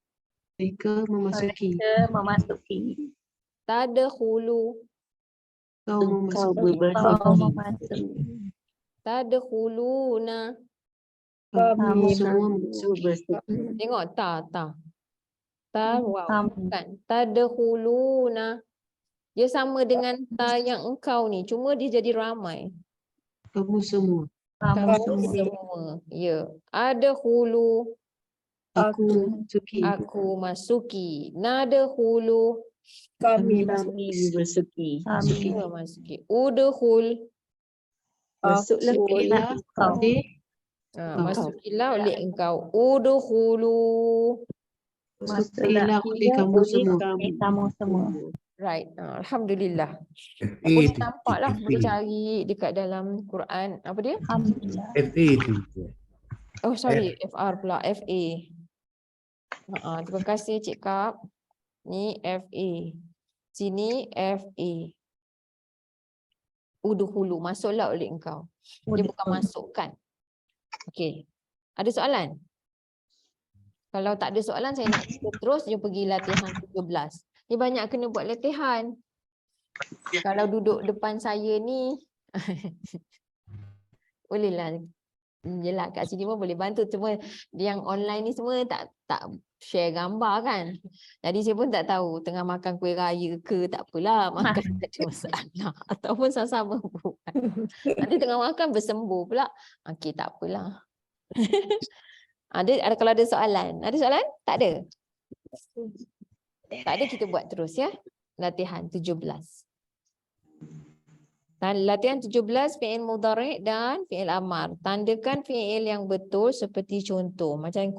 Mereka memasuki. Mereka memasuki. tadkhulu, Kau Engkau memasuki. Kau memasuki. memasuki. tadkhuluna. Kamu Kamu semua memasuki. Tengok ta. Ta, wow. Kamu. Kan. Tadkhuluna. Dia sama dengan ta yang engkau ni. Cuma dia jadi ramai. Kamu semua. Kamu Kamu semua. semua. Ya. Adkhulu. Aku memasuki. Aku masuki. Nadkhulu. Kami Kami memasuki. Kami. Memasuki. Udkhul. Masuklah Masukilah ialah kau. Oleh Masukilah oleh engkau. Udkhulu. Masukilah oleh kamu semua. Kamu semua. Right. Alhamdulillah. FA Boleh tu. nampak lah. Boleh FA. cari dekat dalam Quran. Apa dia? Alhamdulillah. FA tu. Oh sorry. FR pula. FA. Terima kasih Cik Kap. Ni FA. Sini FA. Udkhulu. Masuklah oleh engkau. Dia bukan masukkan. Okey. Ada soalan? Kalau tak ada soalan, saya nak kita terus je pergi latihan 17. Ni banyak kena buat latihan. Kalau duduk depan saya ni, bolehlah. Yelah, kat sini pun boleh bantu. Cuma yang online ni semua tak share gambar kan. Jadi saya pun tak tahu tengah makan kuih raya ke, tak apalah. Makan tak ada masalah. Ataupun sama-sama buat. Nanti tengah makan bersembur pula. Okey, tak apalah. Ada kalau ada soalan. Ada soalan? Tak ada. Tak ada, kita buat terus ya. Latihan 17. Latihan 17 fi'il mudhari' dan fi'il amar. Tandakan fi'il yang betul seperti contoh. Macam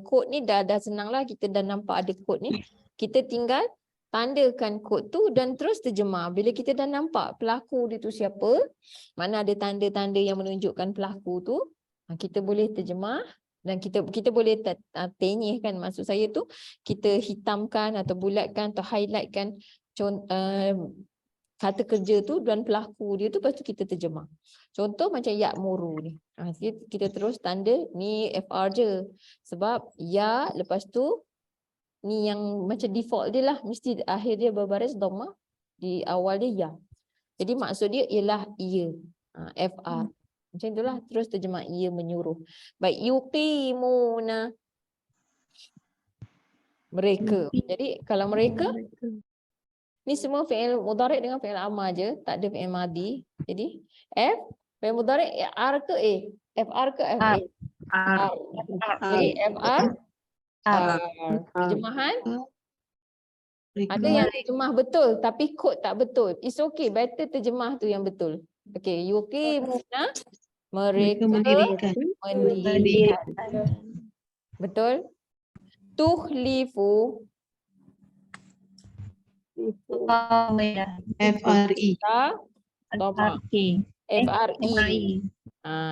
kod ni dah senang lah. Kita dah nampak ada kod ni. Kita tinggal tandakan kod tu dan terus terjemah. Bila kita dah nampak pelaku dia tu siapa, mana ada tanda-tanda yang menunjukkan pelaku tu, kita boleh terjemah. Dan kita boleh tenyihkan, maksud saya tu kita hitamkan atau bulatkan atau highlightkan kata kerja tu dan pelaku dia tu, lepas tu kita terjemah. Contoh macam ya'muru ni. Kita terus tanda ni FR je. Sebab ya, lepas tu ni yang macam default dia lah. Mesti akhir dia berbaris dhamma, di awal dia ya. Jadi maksud dia ialah ia. FR. Macam itulah, terus terjemah ia menyuruh. Baik, yuqimuna. Mereka. Jadi kalau mereka, ni semua fi'il mudhari' dengan fi'il amar je, tak ada fi'il madi. Jadi fi'il mudhari' R ke A? FR ke FA? R. Jadi FR. Terjemahan ada yang terjemah betul tapi kod tak betul. It's okay, better terjemah tu yang betul. Okay, yuqimuna, mereka mendirikan. mendirikan. Betul? Tuhlifu, FRI. FRI.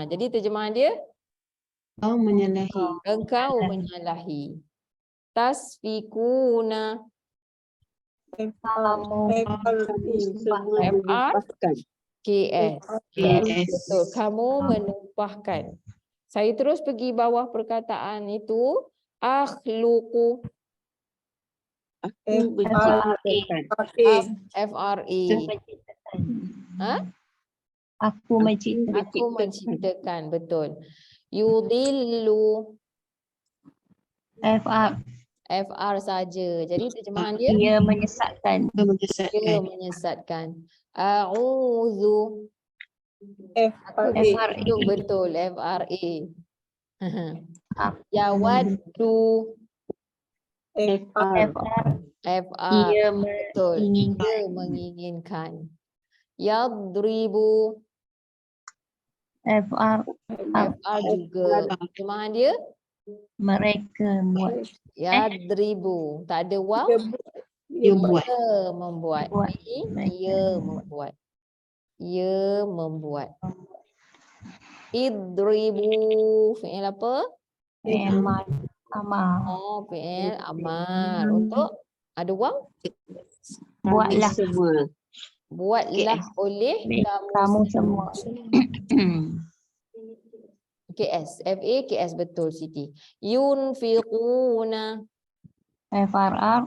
Jadi terjemahan dia Kau menyalahi. engkau menyalahi. Tasfikuna, Kamu Semua FR. menumpahkan. KS. KS. Betul. Kamu menumpahkan. Saya terus pergi bawah perkataan itu. Akhluqu. Aku menciptakan. FRE. Ha? Aku menciptakan. Aku menciptakan. Betul. Yudillu. FR. FR saja. Jadi terjemahan dia. Ia menyesatkan. Dia Menyesatkan. menyesatkan. A'udzu. FRA. Betul. FRA. Yawaddu. FR. FR. Ia Betul. menginginkan. Dia menginginkan. Yadribu. FR. FR juga. Terjemahan dia. Mereka buat. Yadribu. Tak ada waw. Dia buat. Ia membuat. Buat. Ia membuat. Ia membuat. Idribu. Fi'il apa? Memang amal. Oh, fi'il amar. Untuk ada waw. Buatlah. Semua. Buatlah oleh Kamu semua. KS. FA KS betul Siti. Yunfiquna. FRR.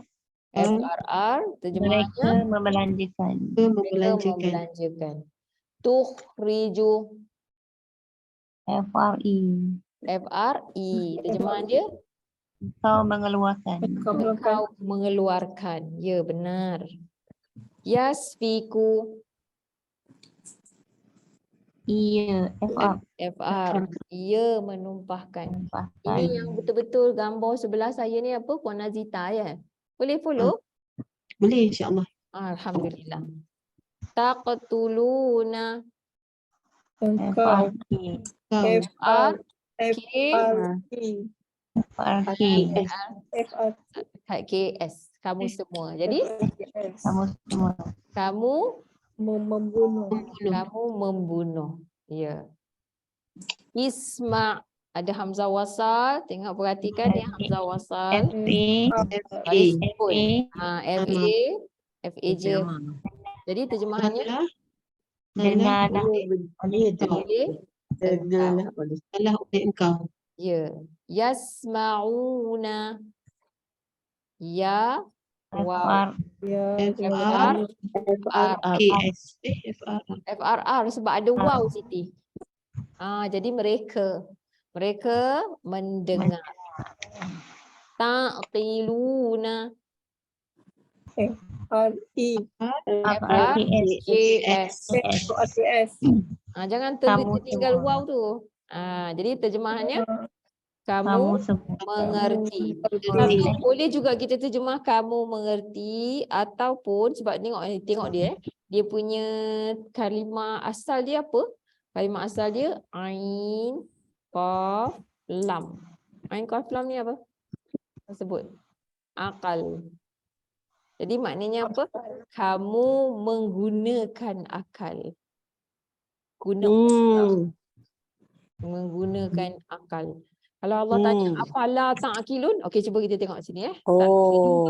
FRR terjemahannya Mereka membelanjakan. mereka Membelanjakan. membelanjakan. Tukhriju. FRI. FRI terjemahan dia Kau mengeluarkan. kau mengeluarkan. Ya benar. Yasfiku. Ia. FR. FR. Ia menumpahkan. Ini Bahkan. yang betul-betul gambar sebelah saya ni apa? Puan Nazita ya. Boleh follow? Boleh insyaAllah. Alhamdulillah. Taqtuluna. Engkau. FRI. Kau. R K FR. KS. Kamu semua. Jadi Kamu semua. kamu Membunuh. kamu membunuh. Ya. Isma. Ada hamzah wasal. Tengok perhatikan ya hamzah wasal. FA. Baris A. pun. FA. FA. FA je. Jadi terjemahannya Dengarlah boleh. Dengarlah oleh. salah oleh engkau. Ya. Yasma'una. Ya. Wow. Ya. FR. KS. FR. FRR sebab ada waw Siti. Jadi mereka mendengar. Taqiluna. RI. FR KS. RTS. Jangan Kamu tertinggal semua. waw tu. Jadi terjemahannya Kamu kamu semua. mengerti. Mengerti. Tapi boleh juga kita terjemah kamu mengerti ataupun sebab tengok dia dia punya kalimah asal dia apa? Kalimah asal dia ain qaf lam. Ain qaf lam ni apa? Sebut. Akal. Jadi maknanya apa? Kamu menggunakan akal. Menggunakan akal. Kalau Allah tanya afala ta'qilun? Okey, cuba kita tengok sini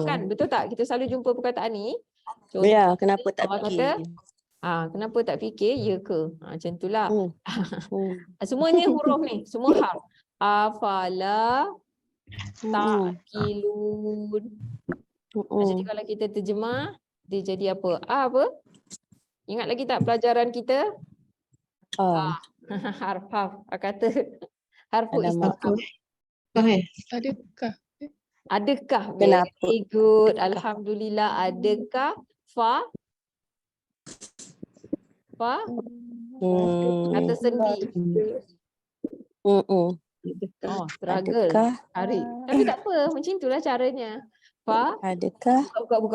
Kan betul tak? Kita selalu jumpa perkataan ni. Contoh, Ya, kenapa tak Allah fikir? kata, kenapa tak fikir? Ya ke? Macam itulah. Semuanya huruf ni, semua harf. Afala ta'qilun. Jadi kalau kita terjemah, dia jadi apa? Apa? Ingat lagi tak pelajaran kita? Harf. Kata harfu istifham. Adakah? Kenapa? Very good. Alhamdulillah. Adakah? Fa? Kata sendi. Struggle. Adakah? Hari. Tapi tak apa. Macam itulah caranya. Fa? Adakah?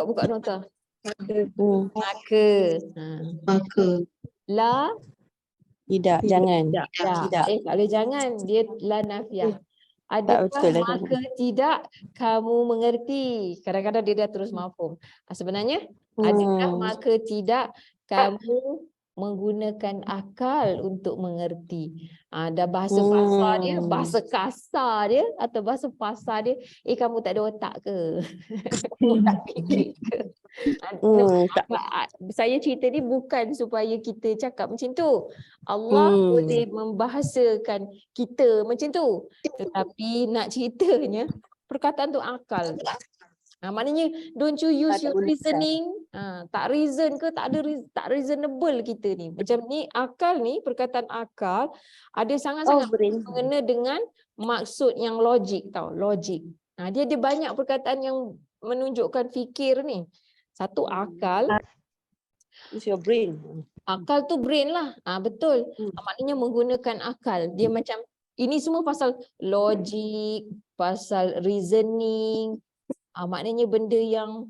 Buka nota. Maka. Maka. La? Tidak, jangan. Tak. Tidak. Tak boleh jangan. Dia la nafiah. Adakah betul lah. maka tidak kamu mengerti? Kadang-kadang dia dah terus mafhum. Sebenarnya adakah maka tidak kamu menggunakan akal untuk mengerti? Dah bahasa pasar dia, bahasa kasar dia atau bahasa pasar dia, kamu tak ada otak ke? Kamu tak fikir ke? Tak. Saya cerita ni bukan supaya kita cakap macam tu. Allah boleh membahasakan kita macam tu. Tetapi nak ceritanya perkataan tu akal. Maknanya don't you use Tak your guna akal. reasoning. Tak reason ke tak ada tak reasonable kita ni. Macam ni akal ni, perkataan akal ada sangat-sangat brain. mengena dengan maksud yang logik tau, logik. Dia ada banyak perkataan yang menunjukkan fikir ni. Satu akal, Use your brain. akal tu brain lah. Betul. Maknanya menggunakan akal. Dia macam ini semua pasal logik, pasal reasoning. Maknanya benda yang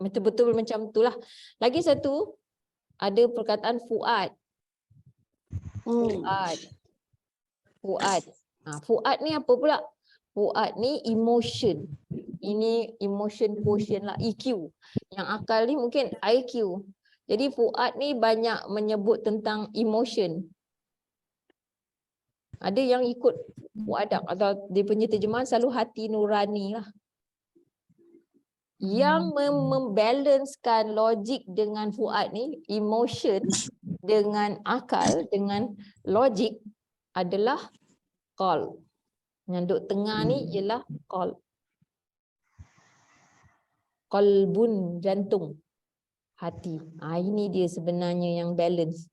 betul-betul macam itulah. Lagi satu ada perkataan fuad. Fuad. Fuad. Fuad ni apa pula? Fuad ni emotion. Ini emotion quotient lah, EQ. Yang akal ni mungkin IQ. Jadi fuad ni banyak menyebut tentang emotion. Ada yang ikut fuadak atau dia punya terjemahan selalu hati nurani lah. Yang membalancekan logik dengan fuad ni, emotion dengan akal, dengan logik adalah qalb. Yang duk tengah ni ialah qalb. Qalbun, jantung, hati. Ini dia sebenarnya yang balance.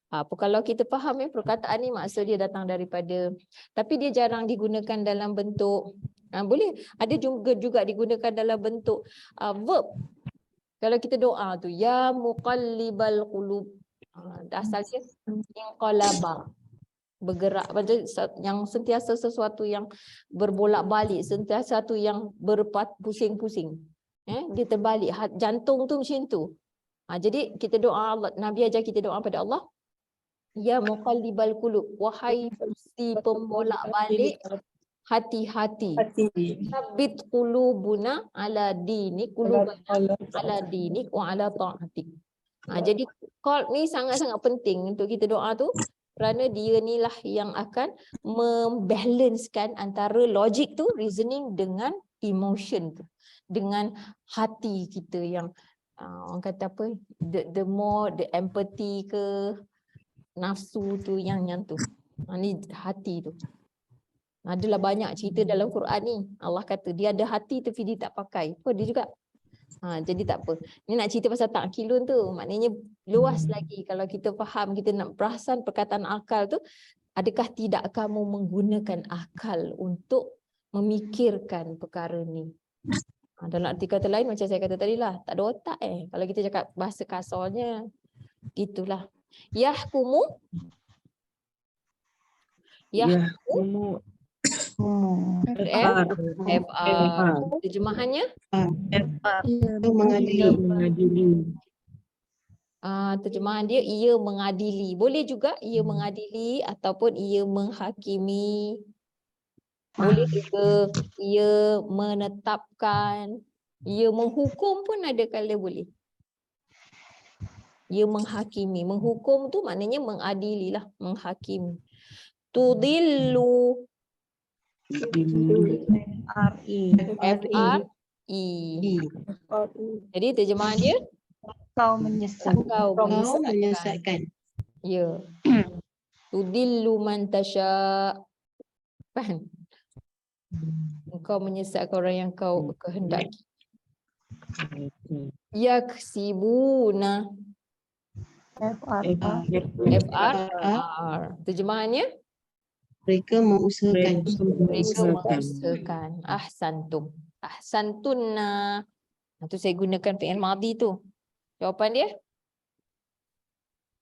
Kalau kita faham perkataan ni maksud dia datang daripada, tapi dia jarang digunakan dalam bentuk boleh ada juga digunakan dalam bentuk verb. Kalau kita doa tu ya muqallibal qulub, asalnya inqalaba, bergerak, yang sentiasa sesuatu yang berbolak-balik, sentiasa satu yang pusing-pusing. Dia terbalik, jantung tu macam tu. Jadi kita doa Allah, Nabi ajar kita doa pada Allah, ya muqallibal qulub, wahai si pembolak-balik hati-hati. Sabit qulubuna ala dinik, qulubana ala dinik wa ala ta'atik. Jadi qalb ni sangat-sangat penting untuk kita doa tu, kerana dia ni lah yang akan membalancekan antara logik tu, reasoning dengan emotion tu, dengan hati kita yang orang kata apa, the more the empathy ke nafsu tu yang tu. Ni hati tu. Adalah banyak cerita dalam Quran ni. Allah kata dia ada hati tapi dia tak pakai. Dia juga. Jadi tak apa. Ni nak cerita pasal ta'qilun tu. Maknanya luas lagi kalau kita faham, kita nak perasan perkataan akal tu. Adakah tidak kamu menggunakan akal untuk memikirkan perkara ni? Dalam arti kata lain macam saya kata tadi lah, tak ada otak Kalau kita cakap bahasa kasarnya, gitulah. Yahkumu. Yahkumu. FR. Terjemahannya? Mengadili. Terjemahan dia ia mengadili. Boleh juga ia mengadili ataupun ia menghakimi. Boleh juga ia menetapkan, ia menghukum pun ada kala boleh. Ia menghakimi. Menghukum tu maknanya mengadili lah, menghakimi. Tudillu. F-R-E. Jadi terjemahan dia? Kau menyesatkan. Kau menyesatkan. Ya. Tudillu man tasha. Engkau menyesatkan orang yang kau kehendaki. Yaksibuna. F-R-R. Terjemahannya? Mereka mengusahakan. Mereka mengusahakan. Ahsantum. Ahsantunna. Itu saya gunakan fi'il madhi tu. Jawapan dia?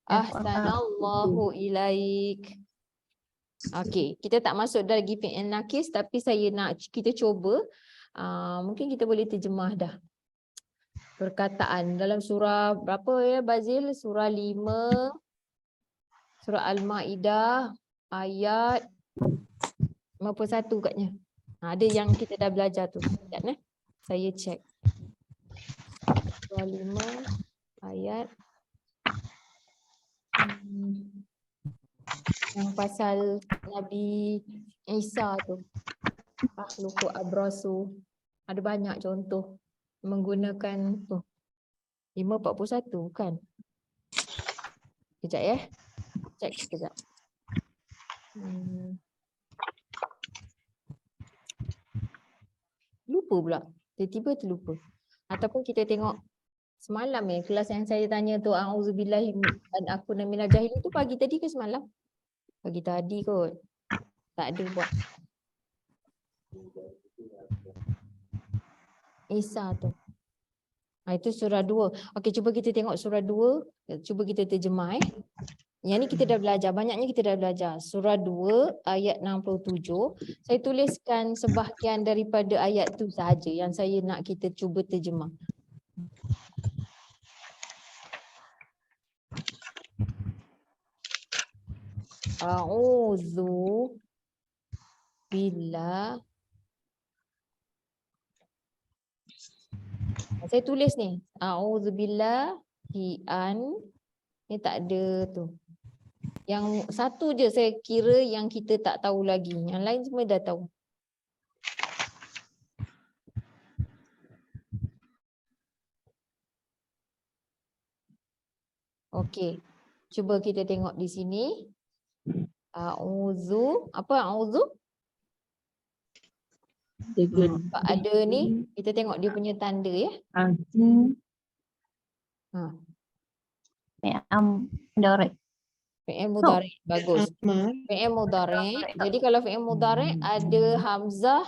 Ahsanallahu ilaik. Okey, kita tak masuk lagi fi'il nakis, tapi saya nak kita cuba. Mungkin kita boleh terjemah dah. Perkataan dalam surah berapa Bazil? Surah 5. Surah Al-Ma'idah ayat 51 katnya. Ada yang kita dah belajar tu. Sekejap saya cek. Surah 5 ayat yang pasal Nabi Isa tu. Akhluqu abrasu. Ada banyak contoh menggunakan tu 5:41 kan? Sekejap ya. Cek sekejap. Lupa pula. Tiba-tiba terlupa. Ataupun kita tengok semalam kelas yang saya tanya tu auzubillahi an akuna minal jahilin tu pagi tadi ke semalam? Pagi tadi kot. Tak ada buat. Isa tu. Itu surah 2. Okey, cuba kita tengok surah 2. Cuba kita terjemah Yang ni kita dah belajar. Banyaknya kita dah belajar. Surah 2 ayat 67. Saya tuliskan sebahagian daripada ayat tu sahaja yang saya nak kita cuba terjemah. A'udzu billah. Saya tulis ni. A'udzubillahi an. Ni tak ada tu. Yang satu je saya kira yang kita tak tahu lagi. Yang lain semua dah tahu. Okey. Cuba kita tengok di sini. A'udzu. Apa a'udzu? Sebab ada ni, kita tengok dia punya tanda ya. Direct. Fi'il mudhari'. Bagus. Fi'il mudhari'. Jadi kalau fi'il mudhari' ada hamzah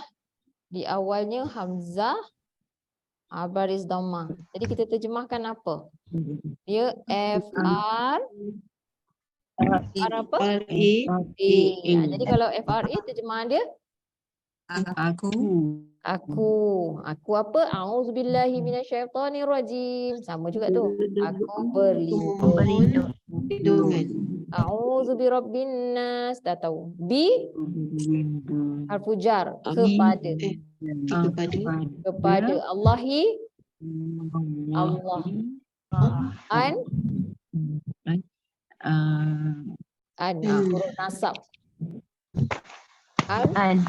di awalnya, hamzah baris dhammah. Jadi kita terjemahkan apa? Dia FR apa? Jadi kalau FRA terjemahan dia Aku apa? A'udzubillahi minasyaitonirrajim. Sama juga tu. Aku berlindung. A'udzu birabbin nas. Dah tahu. Harfu jar. Kepada. Kepada. Allahi. Allah. An. Huruf nasab. An.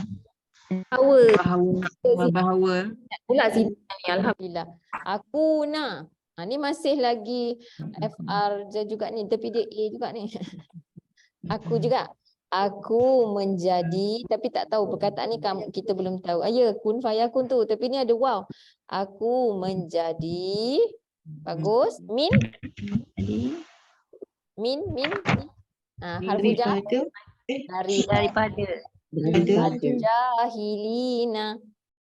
Bahawa. Pula sini. Alhamdulillah. Aku nak. Ni masih lagi FR je juga ni. Tapi dia A juga ni. Aku juga. Aku menjadi. Tapi tak tahu perkataan ni kita belum tahu. Ya, kun fayakun tu. Tapi ni ada wow. Aku menjadi. Bagus. Min. Harfu jar. Daripada. Jahilina.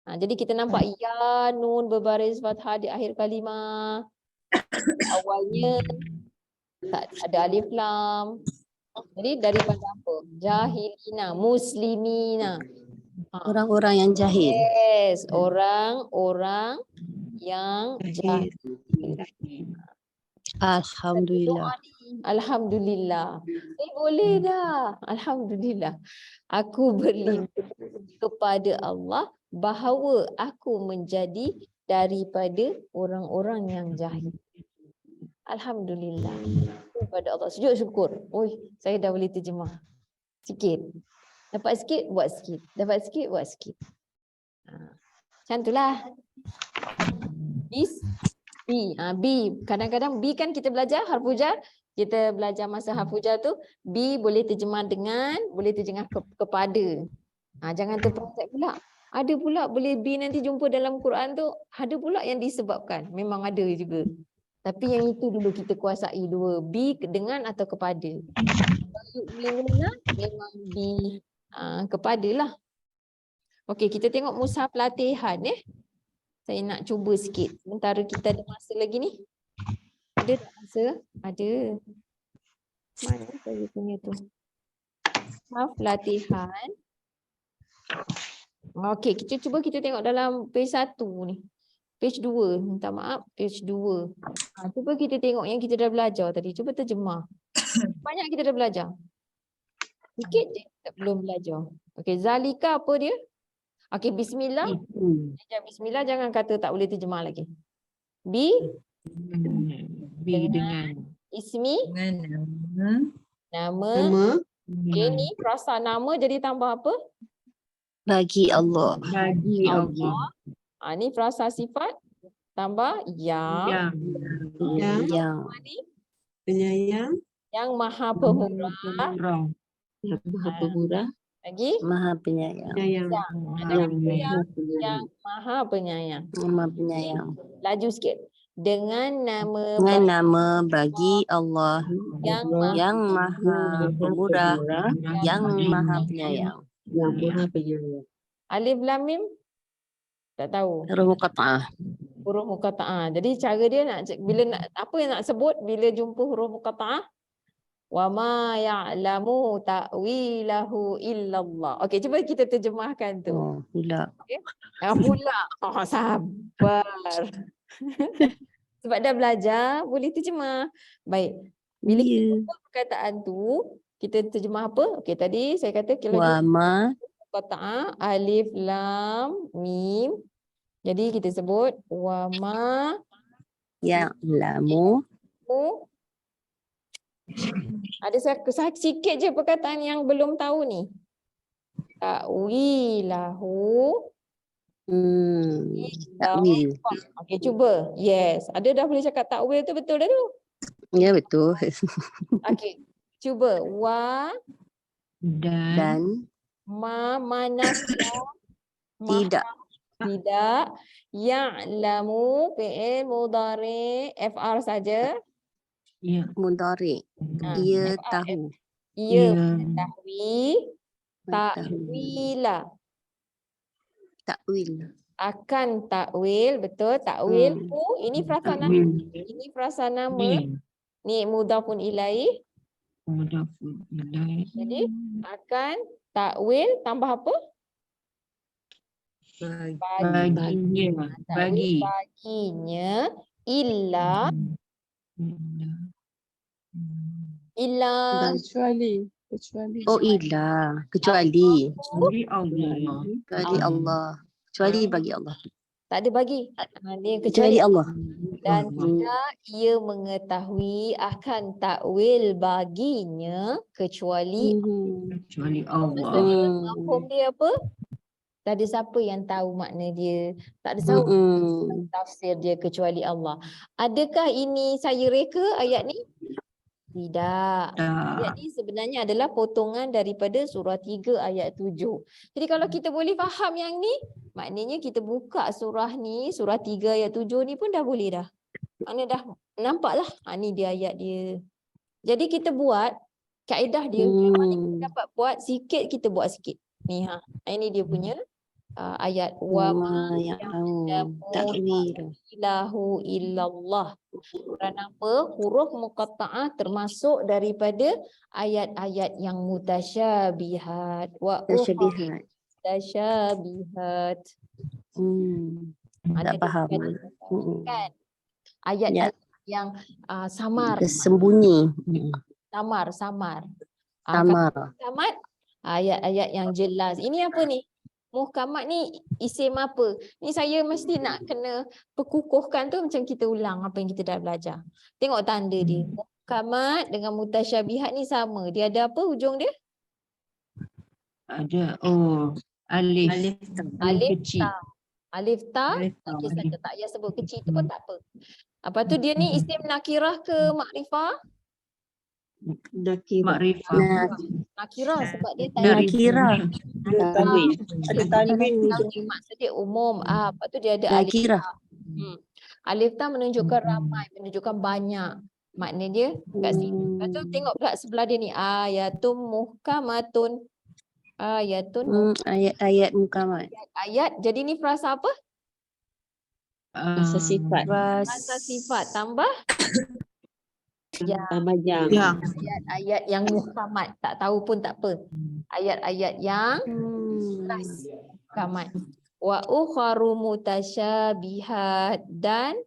Jadi kita nampak ya nun berbaris fathah di akhir kalimah. Awalnya tak ada alif lam. Jadi daripada apa? Jahilina, muslimina. Orang-orang yang jahil. Yes, orang-orang yang jahil. Alhamdulillah. Alhamdulillah. Boleh dah. Alhamdulillah. Aku berlindung kepada Allah bahawa aku menjadi daripada orang-orang yang jahil. Alhamdulillah. Kepada Allah. Sujud syukur. Saya dah boleh terjemah. Sikit. Dapat sikit, buat sikit. Dapat sikit, buat sikit. Macam itulah. B. Kadang-kadang B kan kita belajar harfu jar. Kita belajar masa harfu jar tu. B boleh terjemah dengan, boleh terjemah kepada. Jangan terperanjat pula. Ada pula boleh B nanti jumpa dalam Quran tu. Ada pula yang disebabkan. Memang ada juga. Tapi yang itu dulu kita kuasai dua. B dengan atau kepada. Memang B kepadalah. Okey, kita tengok mushaf latihan Saya nak cuba sikit. Sementara kita ada masa lagi ni. Ada tak masa? Ada. Mana saya punya tu? Mushaf latihan. Okey, kita tengok dalam page 1 ni. Page 2. Minta maaf, page 2. Cuba kita tengok yang kita dah belajar tadi. Cuba terjemah. Banyak kita dah belajar. Sikit je kita belum belajar. Okey, zalika apa dia? Okey, bismillah. Bismillah, jangan kata tak boleh terjemah lagi. Dengan ismi. Dengan nama. Okey, ni frasa nama jadi tambah apa? Bagi Allah. Bagi Allah. Ni frasa sifat tambah yang Yang penyayang, yang maha pemurah. yang maha pemurah, Lagi Maha penyayang. penyayang, ada yang lagi maha yang penyayang. maha penyayang. Maha penyayang. Laju sikit. Dengan nama Dengan nama bagi Allah yang yang maha pemurah, yang maha penyayang. yang maha penyayang. Alif Lam Mim tak tahu. Huruf muqatta'ah. Huruf muqatta'ah. Jadi cara dia bila nak apa yang nak sebut bila jumpa huruf muqatta'ah? Wa ma ya'lamu ta'wilahu illallah. Okey, cuba kita terjemahkan tu. Oh, pula. Pula. Oh, sabar. Sebab dah belajar, boleh terjemah. Baik. Bila kita Ya. sebut perkataan tu, kita terjemah apa? Okey, tadi saya kata kalau Wa ma kata alif lam mim. Jadi kita sebut wa ma ya'lamu ada sikit je perkataan yang belum tahu ni. Ta'wilahu. takwil. Okey, cuba. Yes. Ada dah boleh cakap takwil tu betul dah tu. Ya betul. Okey. Cuba wa Dan manasya tidak tidak ya'lamu fi'il mudhari FR saja. mudhari. Ha, Ia FR, tahu. ia mengetahui Mengetahui. takwila Takwil. akan takwil, betul, takwil tu ini frasa nama, ini frasa nama ni mudhafun ilaih. Jadi akan takwil tambah apa? Baginya illa Kecuali. Oh ilah. Kecuali. Kecuali Allah. Kecuali bagi Allah. tak ada bagi. Dia Kecuali kecuali Allah. dan tidak ia mengetahui akan takwil baginya kecuali mafhum dia apa? Tak ada siapa yang tahu makna dia. Tak ada siapa tafsir dia kecuali Allah. Adakah ini saya reka ayat ni? Tidak. Ayat ni sebenarnya adalah potongan daripada surah 3 ayat 7. Jadi kalau kita boleh faham yang ni, maknanya kita buka surah ni, surah 3 ayat 7 ni pun dah boleh dah. Maknanya dah nampak lah. Ni dia ayat dia. Jadi kita buat kaedah dia. Mana kita dapat buat sikit, kita buat sikit. Ni ini dia punya ayat wa ma takwil ilahu illallah. Kerana apa? Huruf muqatta'ah termasuk daripada ayat-ayat yang mutasyabihat. Wa tasyabihat. mutasyabihat. Tak faham. Kan? Ayat-ayat yang samar. Tersembunyi. Samar. Samar. Muhkamat, ayat-ayat yang jelas. Ini apa ni? Muhkamat ni isim apa? Ni saya mesti nak kena perkukuhkan tu macam kita ulang apa yang kita dah belajar. Tengok tanda dia. Muhkamat dengan mutasyabihat ni sama. Dia ada apa hujung dia? Ada. Alif. Alif ta. Okey, saja tak payah sebut kecil tu pun tak apa. Apa tu dia ni isim nakirah ke makrifah? Nakirah sebab dia Nakirah. Ada tanwin. maksud dia umum. Lepas tu dia ada alif Nakirah. ta. Alif ta menunjukkan ramai, menunjukkan banyak. Makna dia kat sini. Lepas tu tengok pula sebelah dia ni ayatum muhkamatun. Ayat-ayat muhkamat. Ayat. Jadi ni frasa apa? Frasa sifat. Frasa sifat tambah Tambah yang. ayat-ayat yang muhkamat. Tak tahu pun tak apa. Ayat-ayat yang muhkamat. Wa ukharu mutasyabihat dan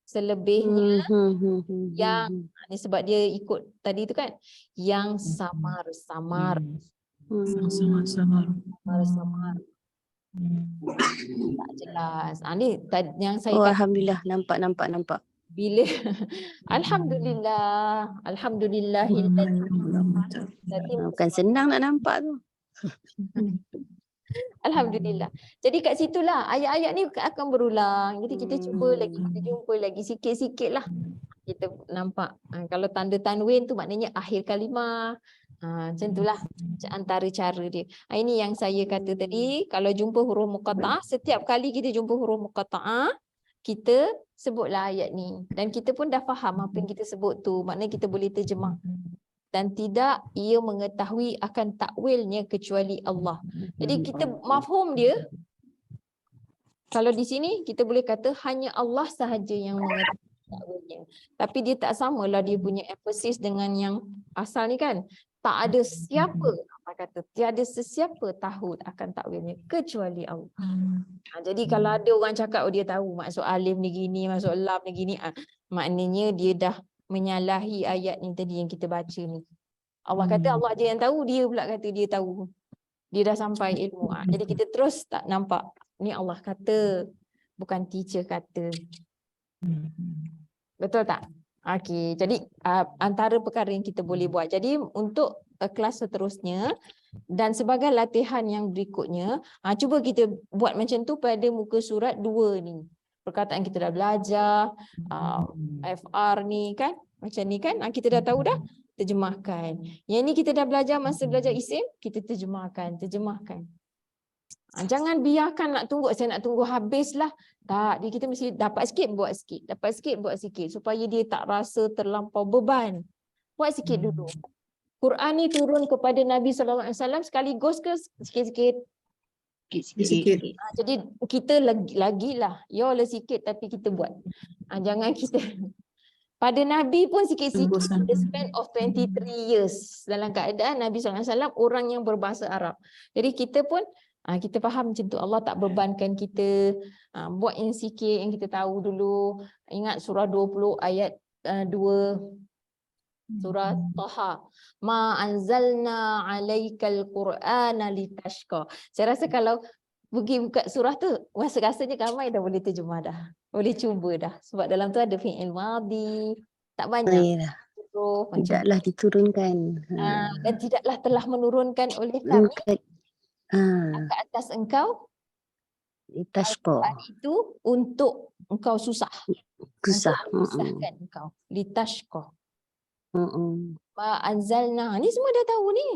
selebihnya yang ni sebab dia ikut tadi tu kan, yang samar-samar. Samar-samar. Tak jelas. Ni yang saya kata Alhamdulillah nampak. bila alhamdulillahil Bukan senang nak nampak tu. Alhamdulillah. Jadi kat situlah ayat-ayat ni akan berulang. Jadi kita cuba lagi, kita jumpa lagi sikit-sikit lah. Kita nampak. Kalau tanda tanwin tu maknanya akhir kalimah. Macam itulah antara cara dia. Ini yang saya kata tadi, kalau jumpa huruf muqatta'ah, setiap kali kita jumpa huruf muqatta'ah, kita sebutlah ayat ni. Dan kita pun dah faham apa yang kita sebut tu. Maknanya kita boleh terjemah. Dan tidak ia mengetahui akan takwilnya kecuali Allah. Jadi kita mafhum dia. Kalau di sini kita boleh kata hanya Allah sahaja yang mengetahui takwilnya. Tapi dia tak samalah dia punya emphasis dengan yang asal ni kan. Tak ada siapa, apa kata, tiada sesiapa tahu akan takwilnya kecuali Allah. Jadi kalau ada orang cakap dia tahu maksud alif ni gini, maksud lam ni gini, maknanya dia dah menyalahi ayat ni tadi yang kita baca ni. Allah kata Allah je yang tahu, dia pula kata dia tahu. Dia dah sampai ilmu. Jadi kita terus tak nampak. Ni Allah kata, bukan teacher kata. Betul tak? Okey, jadi antara perkara yang kita boleh buat. Jadi untuk kelas seterusnya dan sebagai latihan yang berikutnya, cuba kita buat macam tu pada muka surat 2 ni. Perkataan kita dah belajar, FR ni kan, macam ni kan, kita dah tahu dah, terjemahkan. Yang ni kita dah belajar masa belajar isim, kita terjemahkan. Jangan biarkan nak tunggu, saya nak tunggu habislah. Tak, kita mesti dapat sikit buat sikit supaya dia tak rasa terlampau beban. Buat sikit dulu. Quran ni turun kepada Nabi SAW sekaligus ke sikit-sikit? Sikit-sikit. Jadi kita lagilah, yolah sikit tapi kita buat. Jangan kita pada Nabi pun sikit-sikit, the span of 23 years dalam keadaan Nabi SAW orang yang berbahasa Arab. Jadi kita pun kita faham macam tu. Allah tak bebankan kita. Buat yang sikit yang kita tahu dulu. Ingat surah 20 ayat 2 surah Taha. Ma anzalna alaikal Qur'ana litashqa. Saya rasa kalau pergi buka surah tu, rasanya ramai dah boleh terjemah dah. Boleh cuba dah. Sebab dalam tu ada fi'il madhi. Tak banyak. Tidaklah diturunkan. Dan tidaklah telah menurunkan oleh kami ke atas engkau Al-Quran itu untuk engkau susah. Susahkan engkau. Litashqa. Ma anzalna. Ni semua dah tahu ni.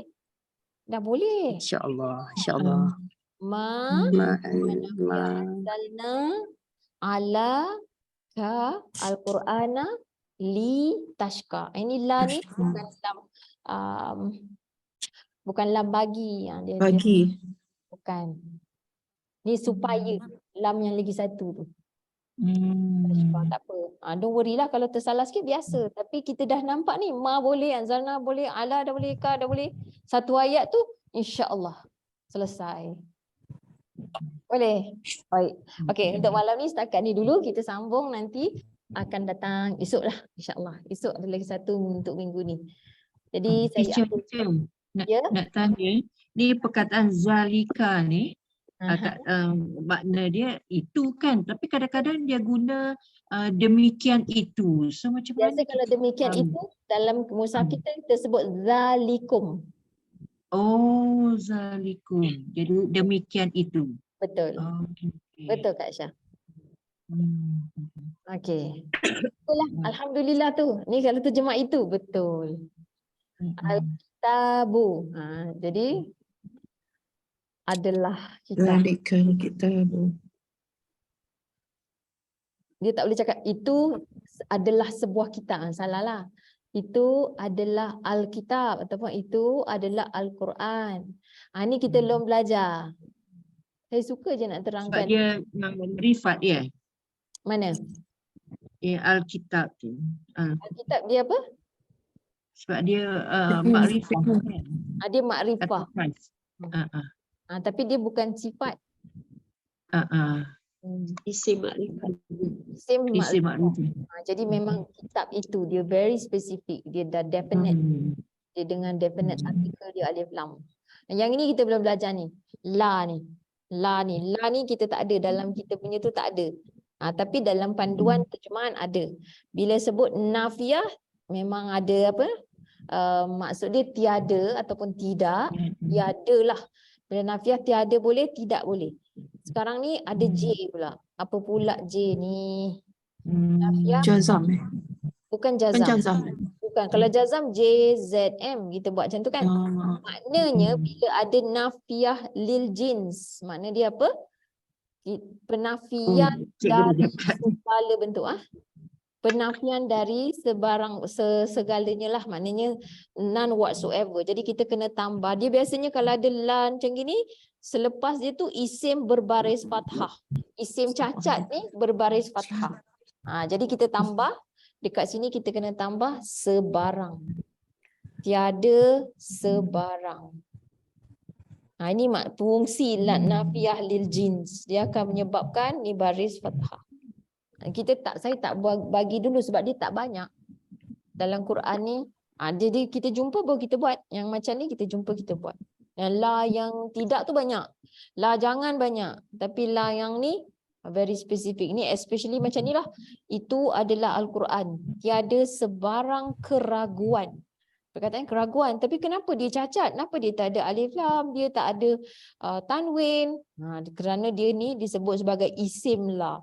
Dah boleh. InsyaAllah. Ma anzalna ala ka al-Qur'ana li tashqa. Ini la ni bukan lam bukan lam bagi. Bagi. Bukan. Ni supaya lam yang lagi satu tu. Tak apa. Don't worry lah kalau tersalah sikit biasa. Tapi kita dah nampak ni. Ma boleh, anzalna boleh, ala dah boleh, ka dah boleh. Satu ayat tu insya-Allah selesai. Boleh? Baik. Okey, untuk malam ni setakat ni dulu. Kita sambung nanti akan datang esok lah insya-Allah. Esok ada lagi satu untuk minggu ni. Jadi saya nak tanya, ni perkataan zalika ni makna dia itu kan, tapi kadang-kadang dia guna demikian itu. So macam biasa mana kalau demikian itu dalam mushaf kita sebut zalikum. Oh, zalikum. Jadi demikian itu. Betul. Betul Kak Syah. Okey. Itulah alhamdulillah tu. Ni kalau terjemah itu betul. Al-kitabu. Jadi adalah kitab. Zalikal kitabu. Dia tak boleh cakap itu adalah sebuah kitab. Salah lah. Itu adalah Alkitab ataupun itu adalah Al-Quran. Ni kita belum belajar. Saya suka je nak terangkan. Sebab dia rifat ya. Mana? Alkitab tu. Alkitab dia apa? Sebab dia makrifah kan. Dia makrifah. Tapi dia bukan sifat. Isim makrifat. Isim makrifah. Makrifah. Jadi memang kitab itu dia very specific. Dia dah definite. Dia dengan definite artikel dia alif lam. Yang ini kita belum belajar ni. La ni. La ni kita tak ada. Dalam kita punya tu tak ada. Tapi dalam panduan terjemahan ada. Bila sebut nafiyah memang ada apa? Maksud dia tiada ataupun tidak. Tiadalah. Bila nafiah tiada boleh, tidak boleh. Sekarang ni ada J pula. Apa pula J ni? Nafiah Jazam bukan Kan jazam. jazam. Bukan. Kalau jazam JZM kita buat macam tu kan. Maknanya bila ada nafiah lil jins, makna dia apa? Penafian dari segala bentuk penafian dari segalanya lah, maknanya none whatsoever. Jadi kita kena tambah. Dia biasanya kalau ada la macam gini, selepas dia tu isim berbaris fathah. Isim cacat ni berbaris fathah. Jadi kita tambah, dekat sini kita kena tambah sebarang. Tiada sebarang. Ini fungsi nafiah lil jins. Dia akan menyebabkan ni baris fathah. Saya tak bagi dulu sebab dia tak banyak dalam Quran ni. Jadi kita jumpa baru kita buat. Yang macam ni kita jumpa kita buat. Yang la yang tidak tu banyak. La jangan banyak. Tapi la yang ni very specific. Ni especially macam ni lah. Itu adalah Al-Quran. Tiada sebarang keraguan. Perkataan keraguan, tapi kenapa dia cacat? Kenapa dia tak ada alif lam, dia tak ada tanwin? Kerana dia ni disebut sebagai isim la.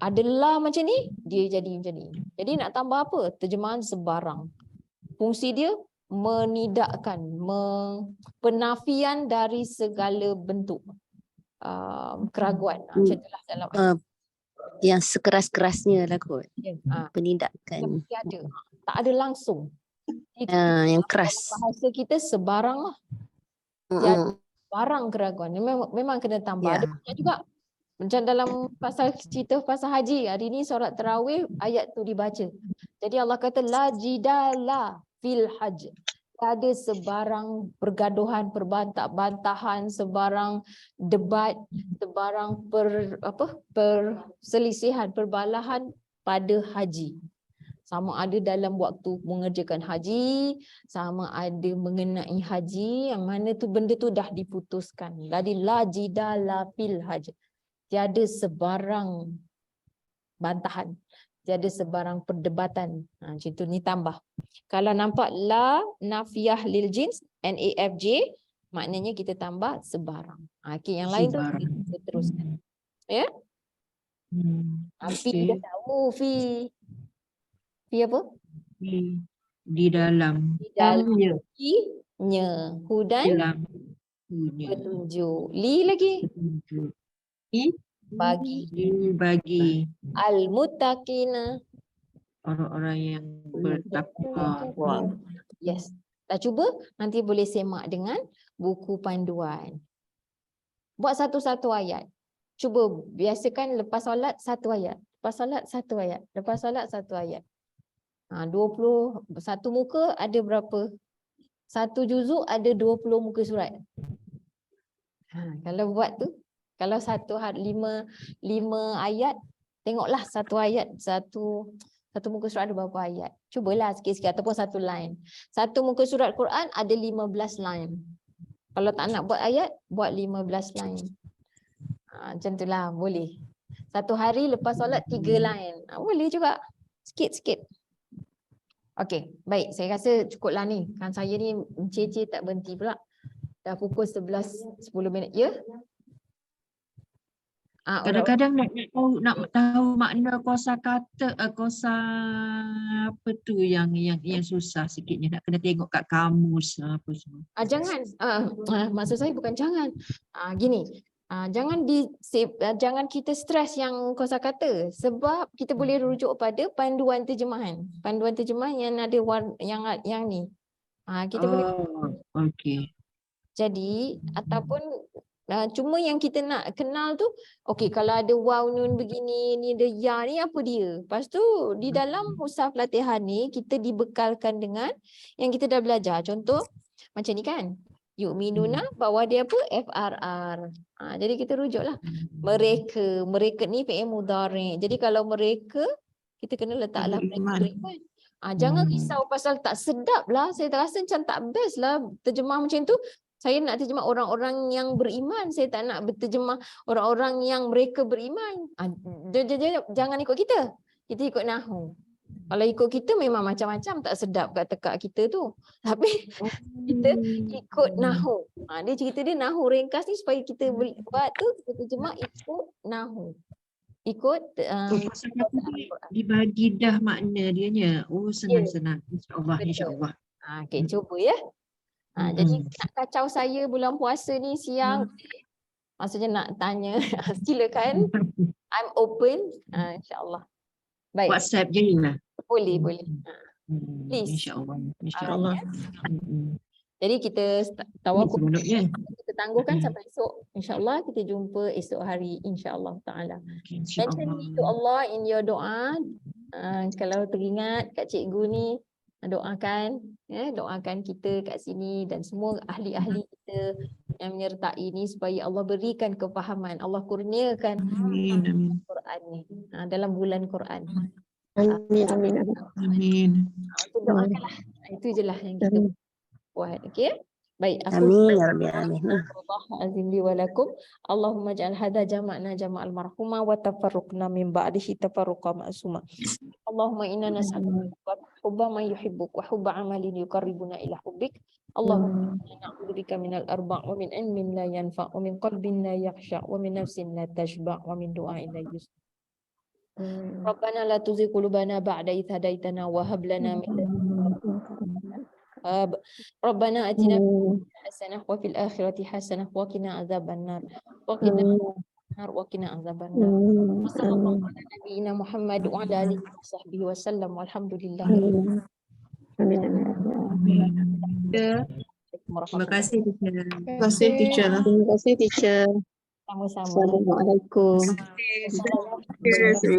Ada la macam ni, dia jadi macam ni. Jadi nak tambah apa? Terjemahan sebarang. Fungsi dia menidakkan, penafian dari segala bentuk keraguan. Macam itulah dalam Yang sekeras-kerasnya lah kot. tapi Penindakan. ada. Tak ada langsung. Yang keras. Bahasa kita sebarang lah. Barang keraguan. Memang kena tambah. Ada banyak juga. Macam dalam cerita pasal haji. Hari ni solat tarawih, ayat tu dibaca. Jadi Allah kata, la jidala fil haj. Tak ada sebarang pergaduhan, perbantah-bantahan, sebarang debat, sebarang perselisihan, perbalahan pada haji. Sama ada dalam waktu mengerjakan haji, sama ada mengenai haji, yang mana tu benda tu dah diputuskan. Jadi la jidala fil haj. Tiada sebarang bantahan, tiada sebarang perdebatan. Macam tu ni tambah. Kalau nampak la nafiah lil jins, NAFJ, maknanya kita tambah sebarang. Okay, yang lain tu kita teruskan. Ya? Fi dah tahu, Fi apa? Di dalam. Di dalamnya. Hudan. Dalam. Petunjuk. Li lagi. Bagi. Al-muttaqina. Orang-orang yang bertakwa. Yes. Dah cuba? Nanti boleh semak dengan buku panduan. Buat satu-satu ayat. Cuba biasakan lepas solat satu ayat. Lepas solat satu ayat. Lepas solat satu ayat. 21 muka ada berapa? Satu juzuk ada 20 muka surat. Kalau buat tu, kalau satu hari 5 ayat, tengoklah satu ayat, satu muka surat ada berapa ayat. Cubalah sikit-sikit ataupun satu line. Satu muka surat Quran ada 15 line. Kalau tak nak buat ayat, buat 15 line. Macam itulah, boleh. Satu hari lepas solat 3 line. Boleh juga. Sikit-sikit. Okey, baik. Saya rasa cukuplah ni. Kan saya ni menceceh tak berhenti pula. Dah pukul 11.10 minit. Ya? Kadang-kadang nak tahu makna kosakata, kosa apa tu yang susah sikitnya. Nak kena tengok kat kamus apa semua. Jangan. Maksud saya bukan jangan. Gini. Jangan kita stres yang kosakata, sebab kita boleh rujuk pada panduan terjemahan. Panduan terjemahan yang ada yang ni. Kita boleh. Okey. Jadi ataupun cuma yang kita nak kenal tu, okey, kalau ada waw nun begini, ni ada ya ni apa dia? Lepas tu di dalam mushaf latihan ni kita dibekalkan dengan yang kita dah belajar. Contoh macam ni kan. Yu'minuna, bawah dia apa? FRR. Jadi kita rujuklah. Mereka ni fi'il mudhari'. Jadi kalau mereka, kita kena letaklah mereka beriman. Jangan risau pasal tak sedap lah. Saya rasa macam tak best lah terjemah macam tu. Saya nak terjemah orang-orang yang beriman. Saya tak nak berterjemah orang-orang yang mereka beriman. Jangan ikut kita. Kita ikut Nahu. Kalau ikut kita memang macam-macam tak sedap kat tekak kita tu. Tapi kita ikut nahu. Dia cerita dia nahu ringkas ni supaya kita buat tu, kita terjemah ikut nahu. Ikut Pasal kata dibagi dah makna dianya. Oh, senang-senang. InsyaAllah, Betul. insyaAllah. Okay, cuba ya. Jadi nak kacau saya bulan puasa ni siang, maksudnya nak tanya, silakan. I'm open, insyaAllah. Baik, WhatsApp je lah. boleh. Please. InsyaAllah. InsyaAllah. Jadi kita tawakul, Seronoknya. kita tangguhkan sampai esok. InsyaAllah kita jumpa esok hari, insyaAllah ta'ala. Mention me to Allah in your doa. Kalau teringat kat cikgu ni, doakan, doakan kita kat sini dan semua ahli-ahli kita yang menyertai ni supaya Allah berikan kefahaman, Allah kurniakan Amin. Amin. Quran ni dalam bulan Quran. Amin. Untuk doakanlah. Itu je lah yang kita buat. Okey. Baik, aku Amin ya Rabbil Alamin. azim li wa lakum. Allahumma ja'al hadha jama'na jama'al marhuma wa tafarruqna min ba'dihi tafarruqa ma'suma. Allahumma inna nas'aluka hubba man yuhibbuk wa hubba amalin yuqarribuna ila hubbik. Allahumma inna na'udzubika minal arba' wa min ilmin la yanfa' wa min qalbin la yakhsha' wa min nafsin la tashba' wa min du'ain la yusma. Rabbana la tuzigh qulubana ba'da idh hadaytana wa hab lana min ladunka Rabbana atina hasanah wa fil akhirati hasanah wa qina adzabannar wa qina adzabannar. Wassallallahu ala nabiyyina Muhammad wa ala alihi wa sahbihi wa sallam walhamdulillah. Terima kasih. Terima kasih teacher. Terima kasih teacher. Sama-sama. Assalamualaikum. Assalamualaikum.